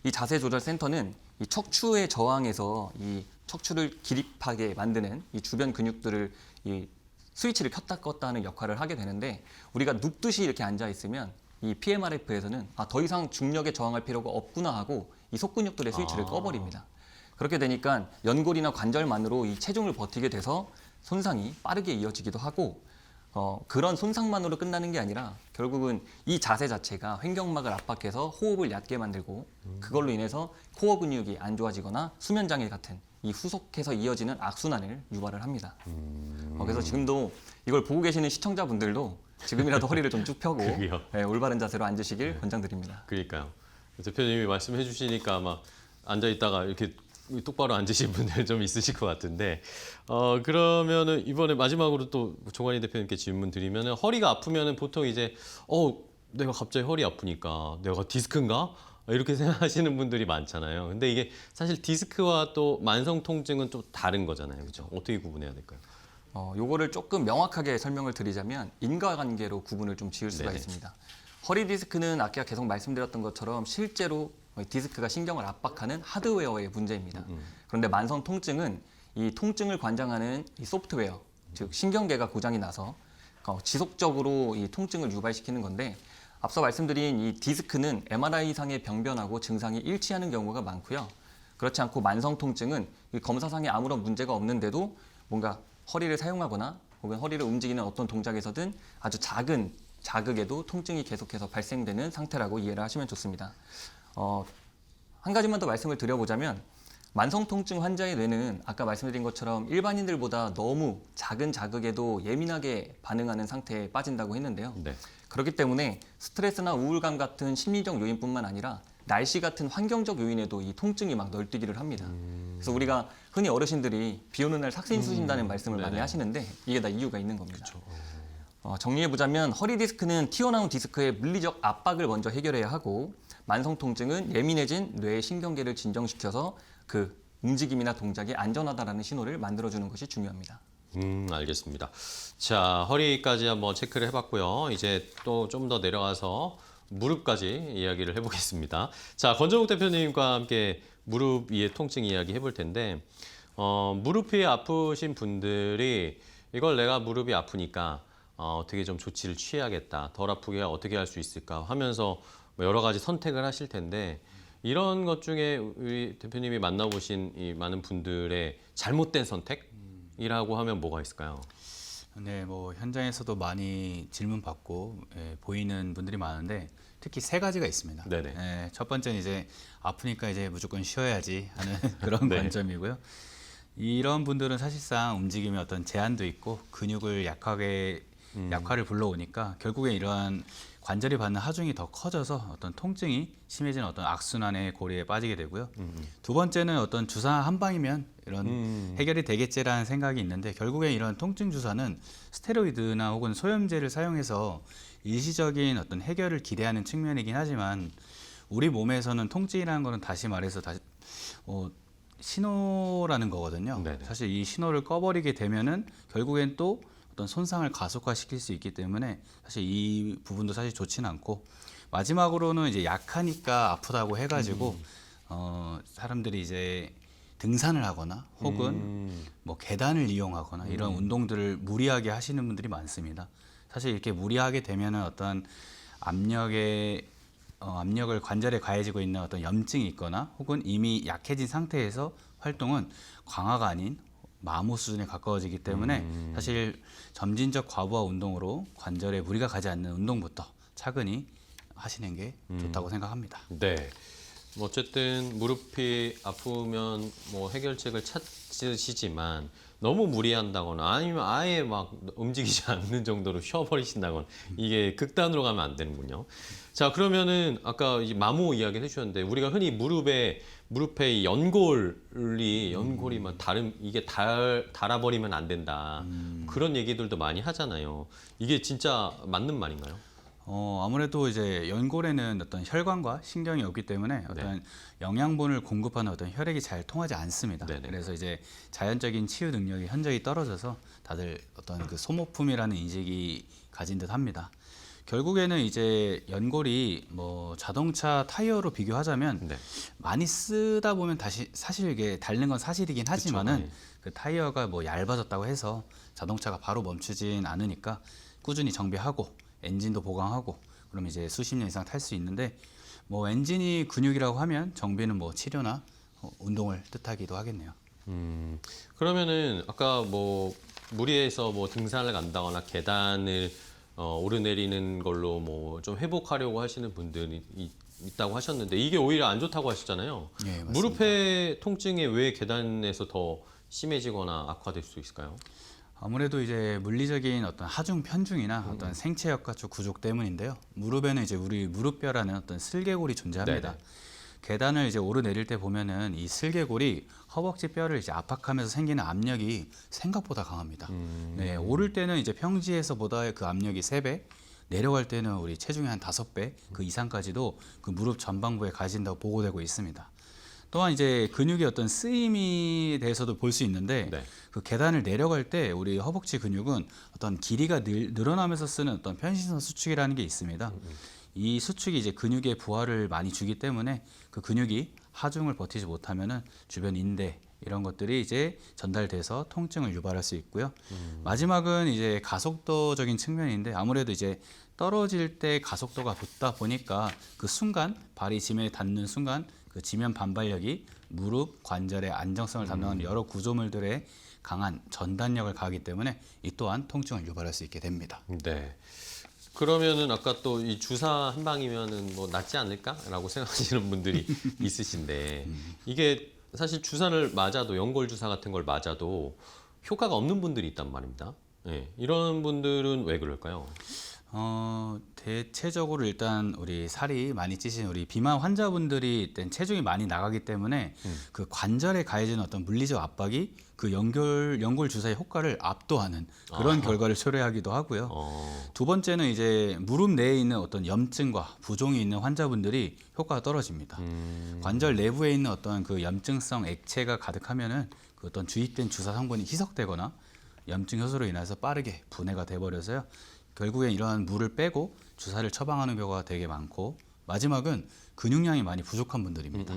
이 자세 조절 센터는 이 척추의 저항에서 이 척추를 기립하게 만드는 이 주변 근육들을 이 스위치를 켰다 껐다 하는 역할을 하게 되는데 우리가 눕듯이 이렇게 앉아 있으면 이 PMRF에서는 더 이상 중력에 저항할 필요가 없구나 하고 이 속근육들의 스위치를 꺼버립니다. 그렇게 되니까 연골이나 관절만으로 이 체중을 버티게 돼서 손상이 빠르게 이어지기도 하고 그런 손상만으로 끝나는 게 아니라 결국은 이 자세 자체가 횡격막을 압박해서 호흡을 얕게 만들고 그걸로 인해서 코어 근육이 안 좋아지거나 수면장애 같은 이 후속해서 이어지는 악순환을 유발을 합니다. 그래서 지금도 이걸 보고 계시는 시청자분들도 지금이라도 허리를 좀 쭉 펴고 네, 올바른 자세로 앉으시길 권장드립니다. 그러니까요. 대표님이 말씀해 주시니까 아마 앉아 있다가 이렇게 똑바로 앉으신 분들 좀 있으실 것 같은데 그러면은 이번에 마지막으로 또 조관희 대표님께 질문 드리면은 허리가 아프면은 보통 이제 내가 갑자기 허리 아프니까 내가 디스크인가? 이렇게 생각하시는 분들이 많잖아요. 근데 이게 사실 디스크와 또 만성 통증은 좀 다른 거잖아요. 그렇죠? 어떻게 구분해야 될까요? 요거를 조금 명확하게 설명을 드리자면 인과관계로 구분을 좀 지을 수가 네네. 있습니다. 허리 디스크는 아까 계속 말씀드렸던 것처럼 실제로 디스크가 신경을 압박하는 하드웨어의 문제입니다. 그런데 만성 통증은 이 통증을 관장하는 이 소프트웨어, 즉 신경계가 고장이 나서 지속적으로 이 통증을 유발시키는 건데 앞서 말씀드린 이 디스크는 MRI상의 병변하고 증상이 일치하는 경우가 많고요. 그렇지 않고 만성 통증은 이 검사상에 아무런 문제가 없는데도 뭔가 허리를 사용하거나 혹은 허리를 움직이는 어떤 동작에서든 아주 작은 자극에도 통증이 계속해서 발생되는 상태라고 이해를 하시면 좋습니다. 한 가지만 더 말씀을 드려보자면 만성 통증 환자의 뇌는 아까 말씀드린 것처럼 일반인들보다 너무 작은 자극에도 예민하게 반응하는 상태에 빠진다고 했는데요. 네. 그렇기 때문에 스트레스나 우울감 같은 심리적 요인뿐만 아니라 날씨 같은 환경적 요인에도 이 통증이 막 널뛰기를 합니다. 그래서 우리가 흔히 어르신들이 비 오는 날 삭신 쑤신다는 말씀을 많이 네네. 하시는데 이게 다 이유가 있는 겁니다. 정리해보자면 허리 디스크는 튀어나온 디스크의 물리적 압박을 먼저 해결해야 하고 만성 통증은 예민해진 뇌의 신경계를 진정시켜서 그 움직임이나 동작이 안전하다라는 신호를 만들어주는 것이 중요합니다. 알겠습니다. 자, 허리까지 한번 체크를 해봤고요. 이제 또 좀 더 내려가서 무릎까지 이야기를 해보겠습니다. 자, 권정욱 대표님과 함께 무릎 위의 통증 이야기 해볼 텐데 무릎이 아프신 분들이 이걸 내가 무릎이 아프니까 어떻게 좀 조치를 취해야겠다. 덜 아프게 어떻게 할 수 있을까 하면서 여러 가지 선택을 하실 텐데 이런 것 중에 우리 대표님이 만나보신 이 많은 분들의 잘못된 선택이라고 하면 뭐가 있을까요? 네, 뭐 현장에서도 많이 질문 받고 보이는 분들이 많은데 특히 세 가지가 있습니다. 네네. 첫 번째는 이제 아프니까 이제 무조건 쉬어야지 하는 그런 네. 관점이고요. 이런 분들은 사실상 움직임에 어떤 제한도 있고 근육을 약화를 불러오니까 결국에 이러한 관절이 받는 하중이 더 커져서 어떤 통증이 심해지는 어떤 악순환의 고리에 빠지게 되고요. 두 번째는 어떤 주사 한 방이면 이런 해결이 되겠지라는 생각이 있는데 결국에 이런 통증 주사는 스테로이드나 혹은 소염제를 사용해서 일시적인 어떤 해결을 기대하는 측면이긴 하지만 우리 몸에서는 통증이라는 거는 다시 말해서 신호라는 거거든요. 네네. 사실 이 신호를 꺼버리게 되면은 결국엔 또 어떤 손상을 가속화시킬 수 있기 때문에 사실 이 부분도 사실 좋지는 않고 마지막으로는 이제 약하니까 아프다고 해가지고 사람들이 이제 등산을 하거나 혹은 뭐 계단을 이용하거나 이런 운동들을 무리하게 하시는 분들이 많습니다. 사실 이렇게 무리하게 되면은 어떤 압력을 관절에 가해지고 있는 어떤 염증이 있거나 혹은 이미 약해진 상태에서 활동은 강화가 아닌 마모 수준에 가까워지기 때문에 사실 점진적 과부하 운동으로 관절에 무리가 가지 않는 운동부터 차근히 하시는 게 좋다고 생각합니다. 네. 뭐 어쨌든 무릎이 아프면 뭐 해결책을 찾으시지만 너무 무리한다거나 아니면 아예 막 움직이지 않는 정도로 쉬어버리신다거나 이게 극단으로 가면 안 되는군요. 자, 그러면은 아까 이 마모 이야기를 해주셨는데 우리가 흔히 무릎에 이 연골이 막 이게 닳아버리면 안 된다. 그런 얘기들도 많이 하잖아요. 이게 진짜 맞는 말인가요? 아무래도 이제 연골에는 어떤 혈관과 신경이 없기 때문에 어떤 영양분을 공급하는 어떤 혈액이 잘 통하지 않습니다. 네네. 그래서 이제 자연적인 치유 능력이 현저히 떨어져서 다들 어떤 그 소모품이라는 인식이 가진 듯 합니다. 결국에는 이제 연골이 뭐 자동차 타이어로 비교하자면 네. 많이 쓰다 보면 다시 사실 이게 닳는 건 사실이긴 하지만은 네. 그 타이어가 뭐 얇아졌다고 해서 자동차가 바로 멈추진 않으니까 꾸준히 정비하고 엔진도 보강하고 그럼 이제 수십 년 이상 탈 수 있는데 뭐 엔진이 근육이라고 하면 정비는 뭐 치료나 운동을 뜻하기도 하겠네요. 그러면은 아까 뭐 무리해서 뭐 등산을 간다거나 계단을 오르내리는 걸로 뭐 좀 회복하려고 하시는 분들이 있다고 하셨는데 이게 오히려 안 좋다고 하셨잖아요. 네, 맞습니다. 무릎의 통증이 왜 계단에서 더 심해지거나 악화될 수 있을까요? 아무래도 이제 물리적인 어떤 하중 편중이나 어떤 생체 역학적 구조 때문인데요. 무릎에는 이제 우리 무릎뼈라는 어떤 슬개골이 존재합니다. 네네. 계단을 이제 오르내릴 때 보면은 이 슬개골이 허벅지 뼈를 이제 압박하면서 생기는 압력이 생각보다 강합니다. 네, 오를 때는 이제 평지에서보다 그 압력이 3배, 내려갈 때는 우리 체중의 한 5배 그 이상까지도 그 무릎 전방부에 가진다고 보고되고 있습니다. 또한 이제 근육의 어떤 쓰임에 대해서도 볼 수 있는데 네. 그 계단을 내려갈 때 우리 허벅지 근육은 어떤 길이가 늘어나면서 쓰는 어떤 편심선 수축이라는 게 있습니다. 이 수축이 이제 근육에 부하를 많이 주기 때문에 그 근육이 하중을 버티지 못하면은 주변 인대 이런 것들이 이제 전달돼서 통증을 유발할 수 있고요. 마지막은 이제 가속도적인 측면인데 아무래도 이제 떨어질 때 가속도가 붙다 보니까 그 순간 발이 지면에 닿는 순간 그 지면 반발력이 무릎 관절의 안정성을 담당하는 여러 구조물들의 강한 전단력을 가하기 때문에 이 또한 통증을 유발할 수 있게 됩니다. 네. 그러면은 아까 또 이 주사 한 방이면은 뭐 낫지 않을까라고 생각하시는 분들이 있으신데 이게 사실 주사를 맞아도 연골 주사 같은 걸 맞아도 효과가 없는 분들이 있단 말입니다. 네. 이런 분들은 왜 그럴까요? 대체적으로 일단 우리 살이 많이 찌신 우리 비만 환자분들이 일단 체중이 많이 나가기 때문에 그 관절에 가해지는 어떤 물리적 압박이 그 연골 주사의 효과를 압도하는 그런 결과를 초래하기도 하고요. 두 번째는 이제 무릎 내에 있는 어떤 염증과 부종이 있는 환자분들이 효과가 떨어집니다. 관절 내부에 있는 어떤 그 염증성 액체가 가득하면은 그 어떤 주입된 주사 성분이 희석되거나 염증 효소로 인해서 빠르게 분해가 돼버려서요. 결국엔 이러한 물을 빼고 주사를 처방하는 경우가 되게 많고 마지막은 근육량이 많이 부족한 분들입니다.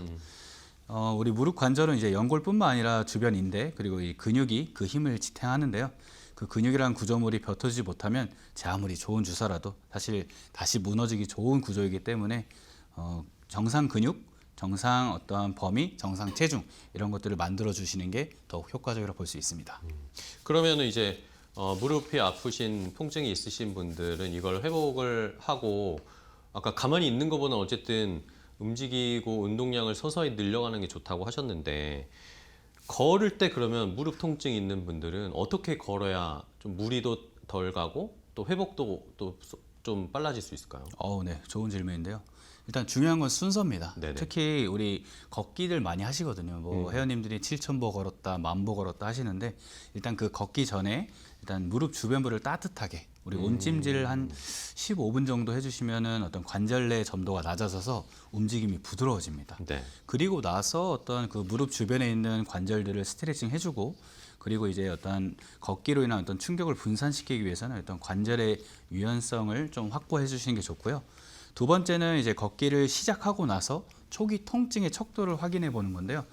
우리 무릎 관절은 이제 연골뿐만 아니라 주변 인대 그리고 이 근육이 그 힘을 지탱하는데요. 그 근육이라는 구조물이 뱉어지지 못하면 제 아무리 좋은 주사라도 사실 다시 무너지기 좋은 구조이기 때문에 정상 근육, 정상 어떠한 범위, 정상 체중 이런 것들을 만들어 주시는 게 더욱 효과적이라고 볼 수 있습니다. 그러면은 이제 무릎이 아프신 통증이 있으신 분들은 이걸 회복을 하고 아까 가만히 있는 것보다 어쨌든 움직이고 운동량을 서서히 늘려가는 게 좋다고 하셨는데 걸을 때 그러면 무릎 통증이 있는 분들은 어떻게 걸어야 좀 무리도 덜 가고 또 회복도 또 좀 빨라질 수 있을까요? 네, 좋은 질문인데요. 일단 중요한 건 순서입니다. 네네. 특히 우리 걷기들 많이 하시거든요. 뭐 회원님들이 7,000보 걸었다, 10,000보 걸었다 하시는데 일단 그 걷기 전에 일단 무릎 주변부를 따뜻하게 우리 온찜질을 한 15분 정도 해주시면은 어떤 관절내 점도가 낮아져서 움직임이 부드러워집니다. 네. 그리고 나서 어떤 그 무릎 주변에 있는 관절들을 스트레칭 해주고 그리고 이제 어떤 걷기로 인한 어떤 충격을 분산시키기 위해서는 어떤 관절의 유연성을 좀 확보해 주시는 게 좋고요. 두 번째는 이제 걷기를 시작하고 나서 초기 통증의 척도를 확인해 보는 건데요.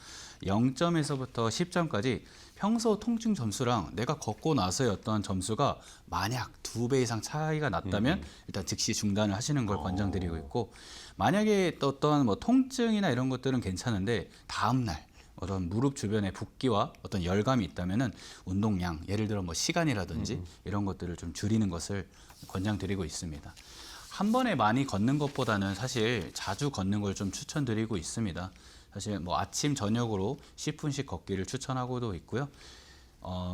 0점에서부터 10점까지 평소 통증 점수랑 내가 걷고 나서의 어떤 점수가 만약 2배 이상 차이가 났다면 일단 즉시 중단을 하시는 걸 권장드리고 있고 만약에 또 어떤 뭐 통증이나 이런 것들은 괜찮은데 다음 날 어떤 무릎 주변에 붓기와 어떤 열감이 있다면은 운동량, 예를 들어 뭐 시간이라든지 이런 것들을 좀 줄이는 것을 권장드리고 있습니다. 한 번에 많이 걷는 것보다는 사실 자주 걷는 걸 좀 추천드리고 있습니다. 사실 뭐 아침 저녁으로 10분씩 걷기를 추천하고도 있고요.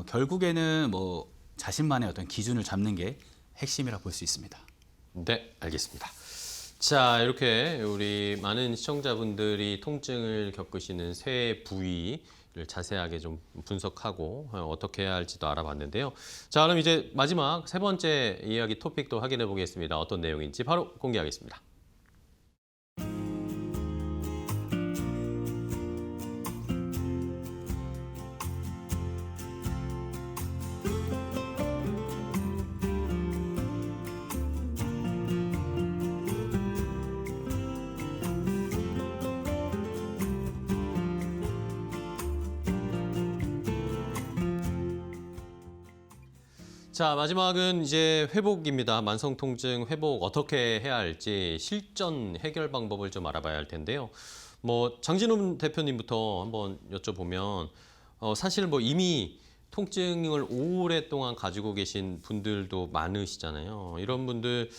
결국에는 뭐 자신만의 어떤 기준을 잡는 게 핵심이라 볼 수 있습니다. 네, 알겠습니다. 자, 이렇게 우리 많은 시청자분들이 통증을 겪으시는 세 부위를 자세하게 좀 분석하고 어떻게 해야 할지도 알아봤는데요. 자, 그럼 이제 마지막 세 번째 이야기 토픽도 확인해 보겠습니다. 어떤 내용인지 바로 공개하겠습니다. 자, 마지막은 이제 회복입니다. 만성 통증 회복 어떻게 해야 할지 실전 해결 방법을 좀 알아봐야 할 텐데요. 뭐 장진훈 대표님부터 한번 여쭤보면 사실 뭐 이미 통증을 오랫동안 가지고 계신 분들도 많으시잖아요. 이런 분들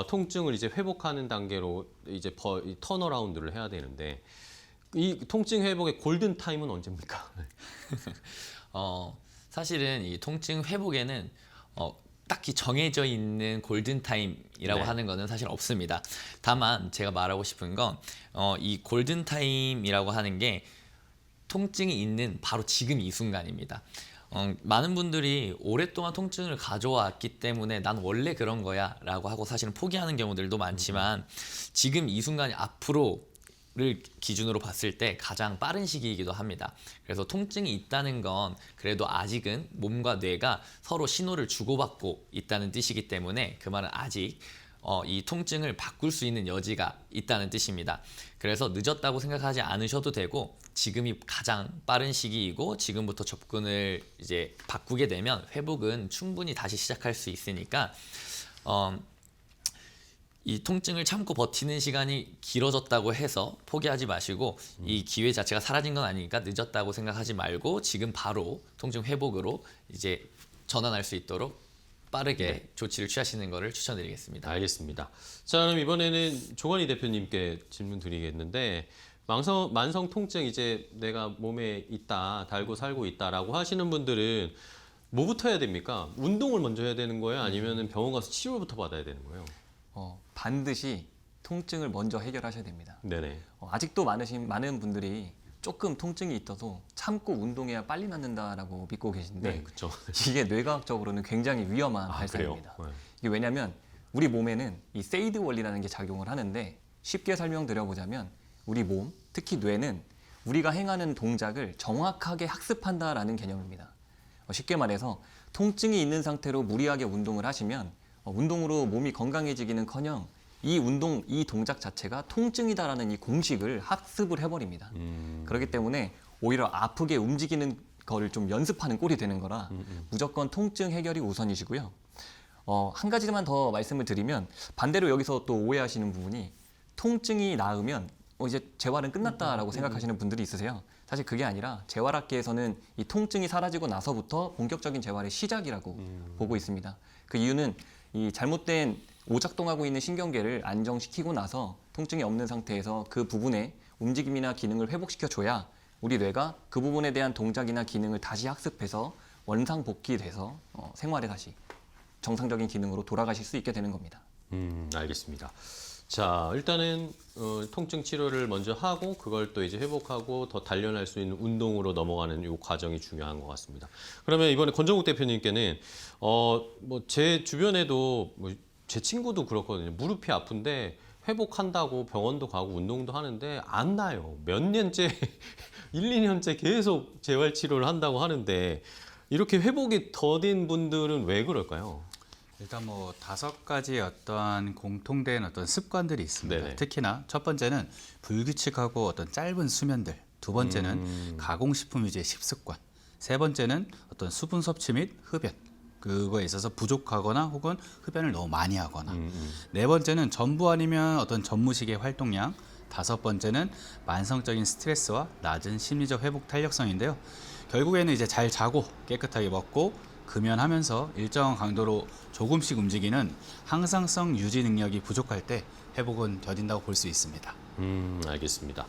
통증을 이제 회복하는 단계로 이제 턴어라운드를 해야 되는데 이 통증 회복의 골든 타임은 언제입니까? 사실은 이 통증 회복에는 딱히 정해져 있는 골든타임이라고 네. 하는 거는 사실 없습니다. 다만 제가 말하고 싶은 건 이 골든타임이라고 하는 게 통증이 있는 바로 지금 이 순간입니다. 많은 분들이 오랫동안 통증을 가져왔기 때문에 난 원래 그런 거야 라고 하고 사실은 포기하는 경우들도 많지만 지금 이 순간이 앞으로를 기준으로 봤을 때 가장 빠른 시기이기도 합니다. 그래서 통증이 있다는 건 그래도 아직은 몸과 뇌가 서로 신호를 주고받고 있다는 뜻이기 때문에 그 말은 아직 이 통증을 바꿀 수 있는 여지가 있다는 뜻입니다. 그래서 늦었다고 생각하지 않으셔도 되고 지금이 가장 빠른 시기이고 지금부터 접근을 이제 바꾸게 되면 회복은 충분히 다시 시작할 수 있으니까 이 통증을 참고 버티는 시간이 길어졌다고 해서 포기하지 마시고 이 기회 자체가 사라진 건 아니니까 늦었다고 생각하지 말고 지금 바로 통증 회복으로 이제 전환할 수 있도록 빠르게 조치를 취하시는 것을 추천드리겠습니다. 알겠습니다. 자, 그럼 이번에는 조건희 대표님께 질문 드리겠는데 만성 통증 이제 내가 몸에 있다, 달고 살고 있다라고 하시는 분들은 뭐부터 해야 됩니까? 운동을 먼저 해야 되는 거예요? 아니면 병원 가서 치료부터 받아야 되는 거예요? 반드시 통증을 먼저 해결하셔야 됩니다. 네네. 아직도 많은 분들이 조금 통증이 있어도 참고 운동해야 빨리 낫는다라고 믿고 계신데 네, 그렇죠. 이게 뇌과학적으로는 굉장히 위험한 그래요? 발상입니다. 네. 이게 왜냐하면 우리 몸에는 이 세이드 원리라는 게 작용을 하는데 쉽게 설명드려보자면 우리 몸, 특히 뇌는 우리가 행하는 동작을 정확하게 학습한다라는 개념입니다. 쉽게 말해서 통증이 있는 상태로 무리하게 운동을 하시면 운동으로 몸이 건강해지기는커녕 이 동작 자체가 통증이다라는 이 공식을 학습을 해버립니다. 그렇기 때문에 오히려 아프게 움직이는 거를 좀 연습하는 꼴이 되는 거라 무조건 통증 해결이 우선이시고요. 한 가지만 더 말씀을 드리면 반대로 여기서 또 오해하시는 부분이 통증이 나으면 이제 재활은 끝났다라고 생각하시는 분들이 있으세요. 사실 그게 아니라 재활학계에서는 이 통증이 사라지고 나서부터 본격적인 재활의 시작이라고 보고 있습니다. 그 이유는 이 잘못된 오작동하고 있는 신경계를 안정시키고 나서 통증이 없는 상태에서 그 부분의 움직임이나 기능을 회복시켜줘야 우리 뇌가 그 부분에 대한 동작이나 기능을 다시 학습해서 원상복귀돼서 생활에 다시 정상적인 기능으로 돌아가실 수 있게 되는 겁니다. 알겠습니다. 자, 일단은 통증 치료를 먼저 하고 그걸 또 이제 회복하고 더 단련할 수 있는 운동으로 넘어가는 이 과정이 중요한 것 같습니다. 그러면 이번에 권정욱 대표님께는 뭐 제 주변에도 뭐 제 친구도 그렇거든요. 무릎이 아픈데 회복한다고 병원도 가고 운동도 하는데 안 나요. 몇 년째 1, 2년째 계속 재활 치료를 한다고 하는데 이렇게 회복이 더딘 분들은 왜 그럴까요? 일단 뭐 5가지 어떤 공통된 어떤 습관들이 있습니다. 네네. 특히나 첫 번째는 불규칙하고 어떤 짧은 수면들, 두 번째는 가공식품 위주의 식습관, 세 번째는 어떤 수분 섭취 및 흡연, 그거에 있어서 부족하거나 혹은 흡연을 너무 많이 하거나, 네 번째는 전부 아니면 어떤 전무식의 활동량, 다섯 번째는 만성적인 스트레스와 낮은 심리적 회복 탄력성인데요. 결국에는 이제 잘 자고 깨끗하게 먹고 금연하면서 일정 강도로 조금씩 움직이는 항상성 유지 능력이 부족할 때 회복은 더딘다고 볼 수 있습니다. 알겠습니다.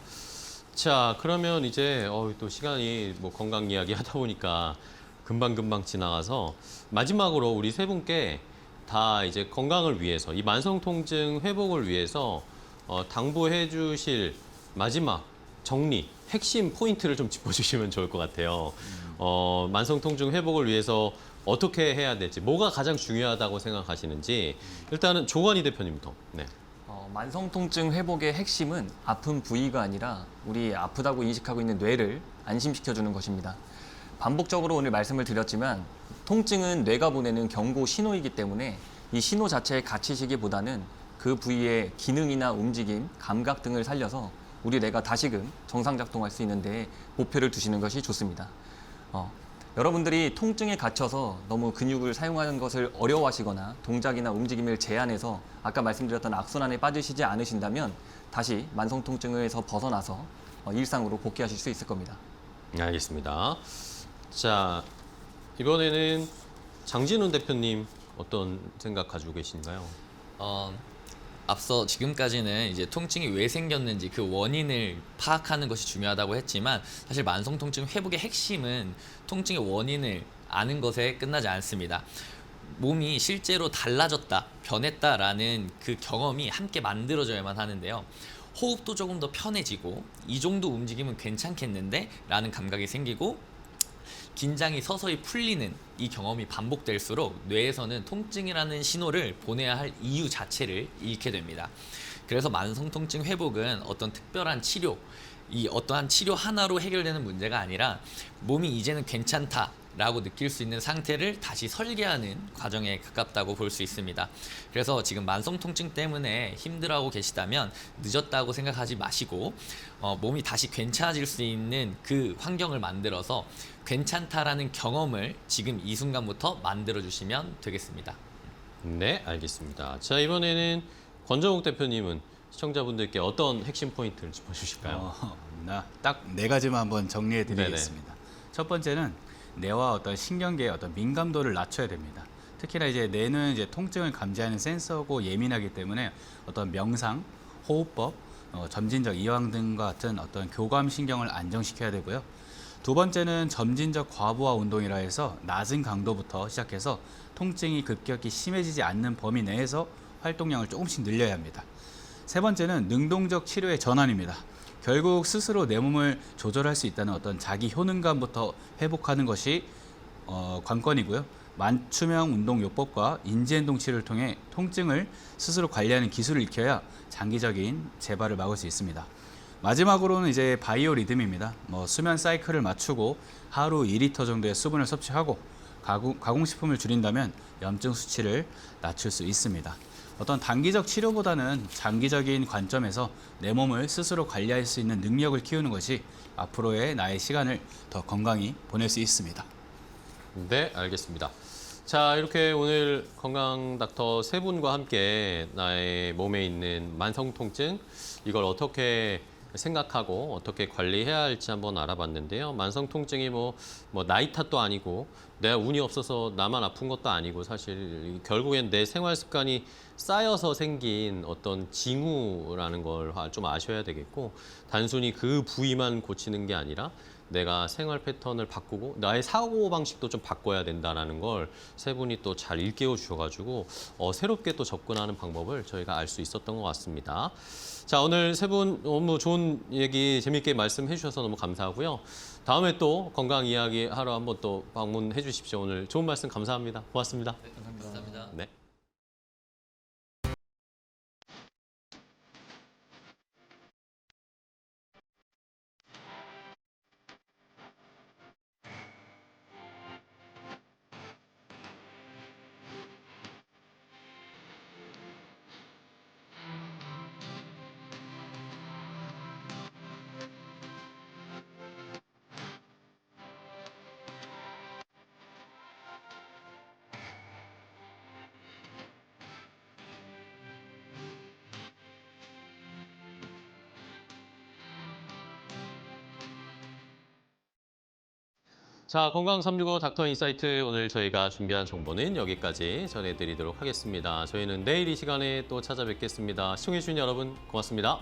자, 그러면 이제 또 시간이 뭐 건강 이야기 하다 보니까 금방금방 지나가서 마지막으로 우리 세 분께 다 이제 건강을 위해서 이 만성 통증 회복을 위해서 당부해 주실 마지막 정리, 핵심 포인트를 좀 짚어주시면 좋을 것 같아요. 만성 통증 회복을 위해서 어떻게 해야 될지, 뭐가 가장 중요하다고 생각하시는지 일단은 조관희 대표님부터. 네. 만성 통증 회복의 핵심은 아픈 부위가 아니라 우리 아프다고 인식하고 있는 뇌를 안심시켜주는 것입니다. 반복적으로 오늘 말씀을 드렸지만 통증은 뇌가 보내는 경고 신호이기 때문에 이 신호 자체에 갇히시기보다는 그 부위의 기능이나 움직임, 감각 등을 살려서 우리 뇌가 다시금 정상 작동할 수 있는데 목표를 두시는 것이 좋습니다. 여러분들이 통증에 갇혀서 너무 근육을 사용하는 것을 어려워하시거나 동작이나 움직임을 제한해서 아까 말씀드렸던 악순환에 빠지시지 않으신다면 다시 만성 통증에서 벗어나서 일상으로 복귀하실 수 있을 겁니다. 알겠습니다. 자, 이번에는 장진훈 대표님 어떤 생각 가지고 계신가요? 앞서 지금까지는 이제 통증이 왜 생겼는지 그 원인을 파악하는 것이 중요하다고 했지만 사실 만성 통증 회복의 핵심은 통증의 원인을 아는 것에 끝나지 않습니다. 몸이 실제로 달라졌다, 변했다라는 그 경험이 함께 만들어져야만 하는데요. 호흡도 조금 더 편해지고 이 정도 움직임은 괜찮겠는데 라는 감각이 생기고 긴장이 서서히 풀리는 이 경험이 반복될수록 뇌에서는 통증이라는 신호를 보내야 할 이유 자체를 잃게 됩니다. 그래서 만성 통증 회복은 어떤 특별한 치료, 이 어떠한 치료 하나로 해결되는 문제가 아니라 몸이 이제는 괜찮다라고 느낄 수 있는 상태를 다시 설계하는 과정에 가깝다고 볼 수 있습니다. 그래서 지금 만성 통증 때문에 힘들어하고 계시다면 늦었다고 생각하지 마시고 몸이 다시 괜찮아질 수 있는 그 환경을 만들어서 괜찮다라는 경험을 지금 이 순간부터 만들어 주시면 되겠습니다. 네, 알겠습니다. 자, 이번에는 권정욱 대표님은 시청자분들께 어떤 핵심 포인트를 짚어주실까요? 딱 4가지만 한번 정리해 드리겠습니다. 첫 번째는 뇌와 어떤 신경계의 어떤 민감도를 낮춰야 됩니다. 특히나 이제 뇌는 이제 통증을 감지하는 센서고 예민하기 때문에 어떤 명상, 호흡법, 점진적 이완 등과 같은 어떤 교감 신경을 안정시켜야 되고요. 두 번째는 점진적 과부하 운동이라 해서 낮은 강도부터 시작해서 통증이 급격히 심해지지 않는 범위 내에서 활동량을 조금씩 늘려야 합니다. 세 번째는 능동적 치료의 전환입니다. 결국 스스로 내 몸을 조절할 수 있다는 어떤 자기 효능감부터 회복하는 것이 관건이고요. 맞춤형 운동 요법과 인지행동 치료를 통해 통증을 스스로 관리하는 기술을 익혀야 장기적인 재발을 막을 수 있습니다. 마지막으로는 이제 바이오 리듬입니다. 수면 사이클을 맞추고 하루 2리터 정도의 수분을 섭취하고 가공식품을 줄인다면 염증 수치를 낮출 수 있습니다. 어떤 단기적 치료보다는 장기적인 관점에서 내 몸을 스스로 관리할 수 있는 능력을 키우는 것이 앞으로의 나의 시간을 더 건강히 보낼 수 있습니다. 네, 알겠습니다. 자, 이렇게 오늘 건강 닥터 세 분과 함께 나의 몸에 있는 만성 통증, 이걸 어떻게 생각하고 어떻게 관리해야 할지 한번 알아봤는데요. 만성 통증이 뭐 나이 탓도 아니고 내가 운이 없어서 나만 아픈 것도 아니고 사실 결국엔 내 생활 습관이 쌓여서 생긴 어떤 징후라는 걸 좀 아셔야 되겠고 단순히 그 부위만 고치는 게 아니라 내가 생활 패턴을 바꾸고 나의 사고 방식도 좀 바꿔야 된다는 걸 세 분이 또 잘 일깨워 주셔가지고 새롭게 또 접근하는 방법을 저희가 알 수 있었던 것 같습니다. 자, 오늘 세 분 너무 좋은 얘기 재밌게 말씀해 주셔서 너무 감사하고요. 다음에 또 건강 이야기 하러 한번 또 방문해 주십시오. 오늘 좋은 말씀 감사합니다. 고맙습니다. 감사합니다. 네. 자, 건강 365 닥터 인사이트 오늘 저희가 준비한 정보는 여기까지 전해드리도록 하겠습니다. 저희는 내일 이 시간에 또 찾아뵙겠습니다. 시청해주신 여러분 고맙습니다.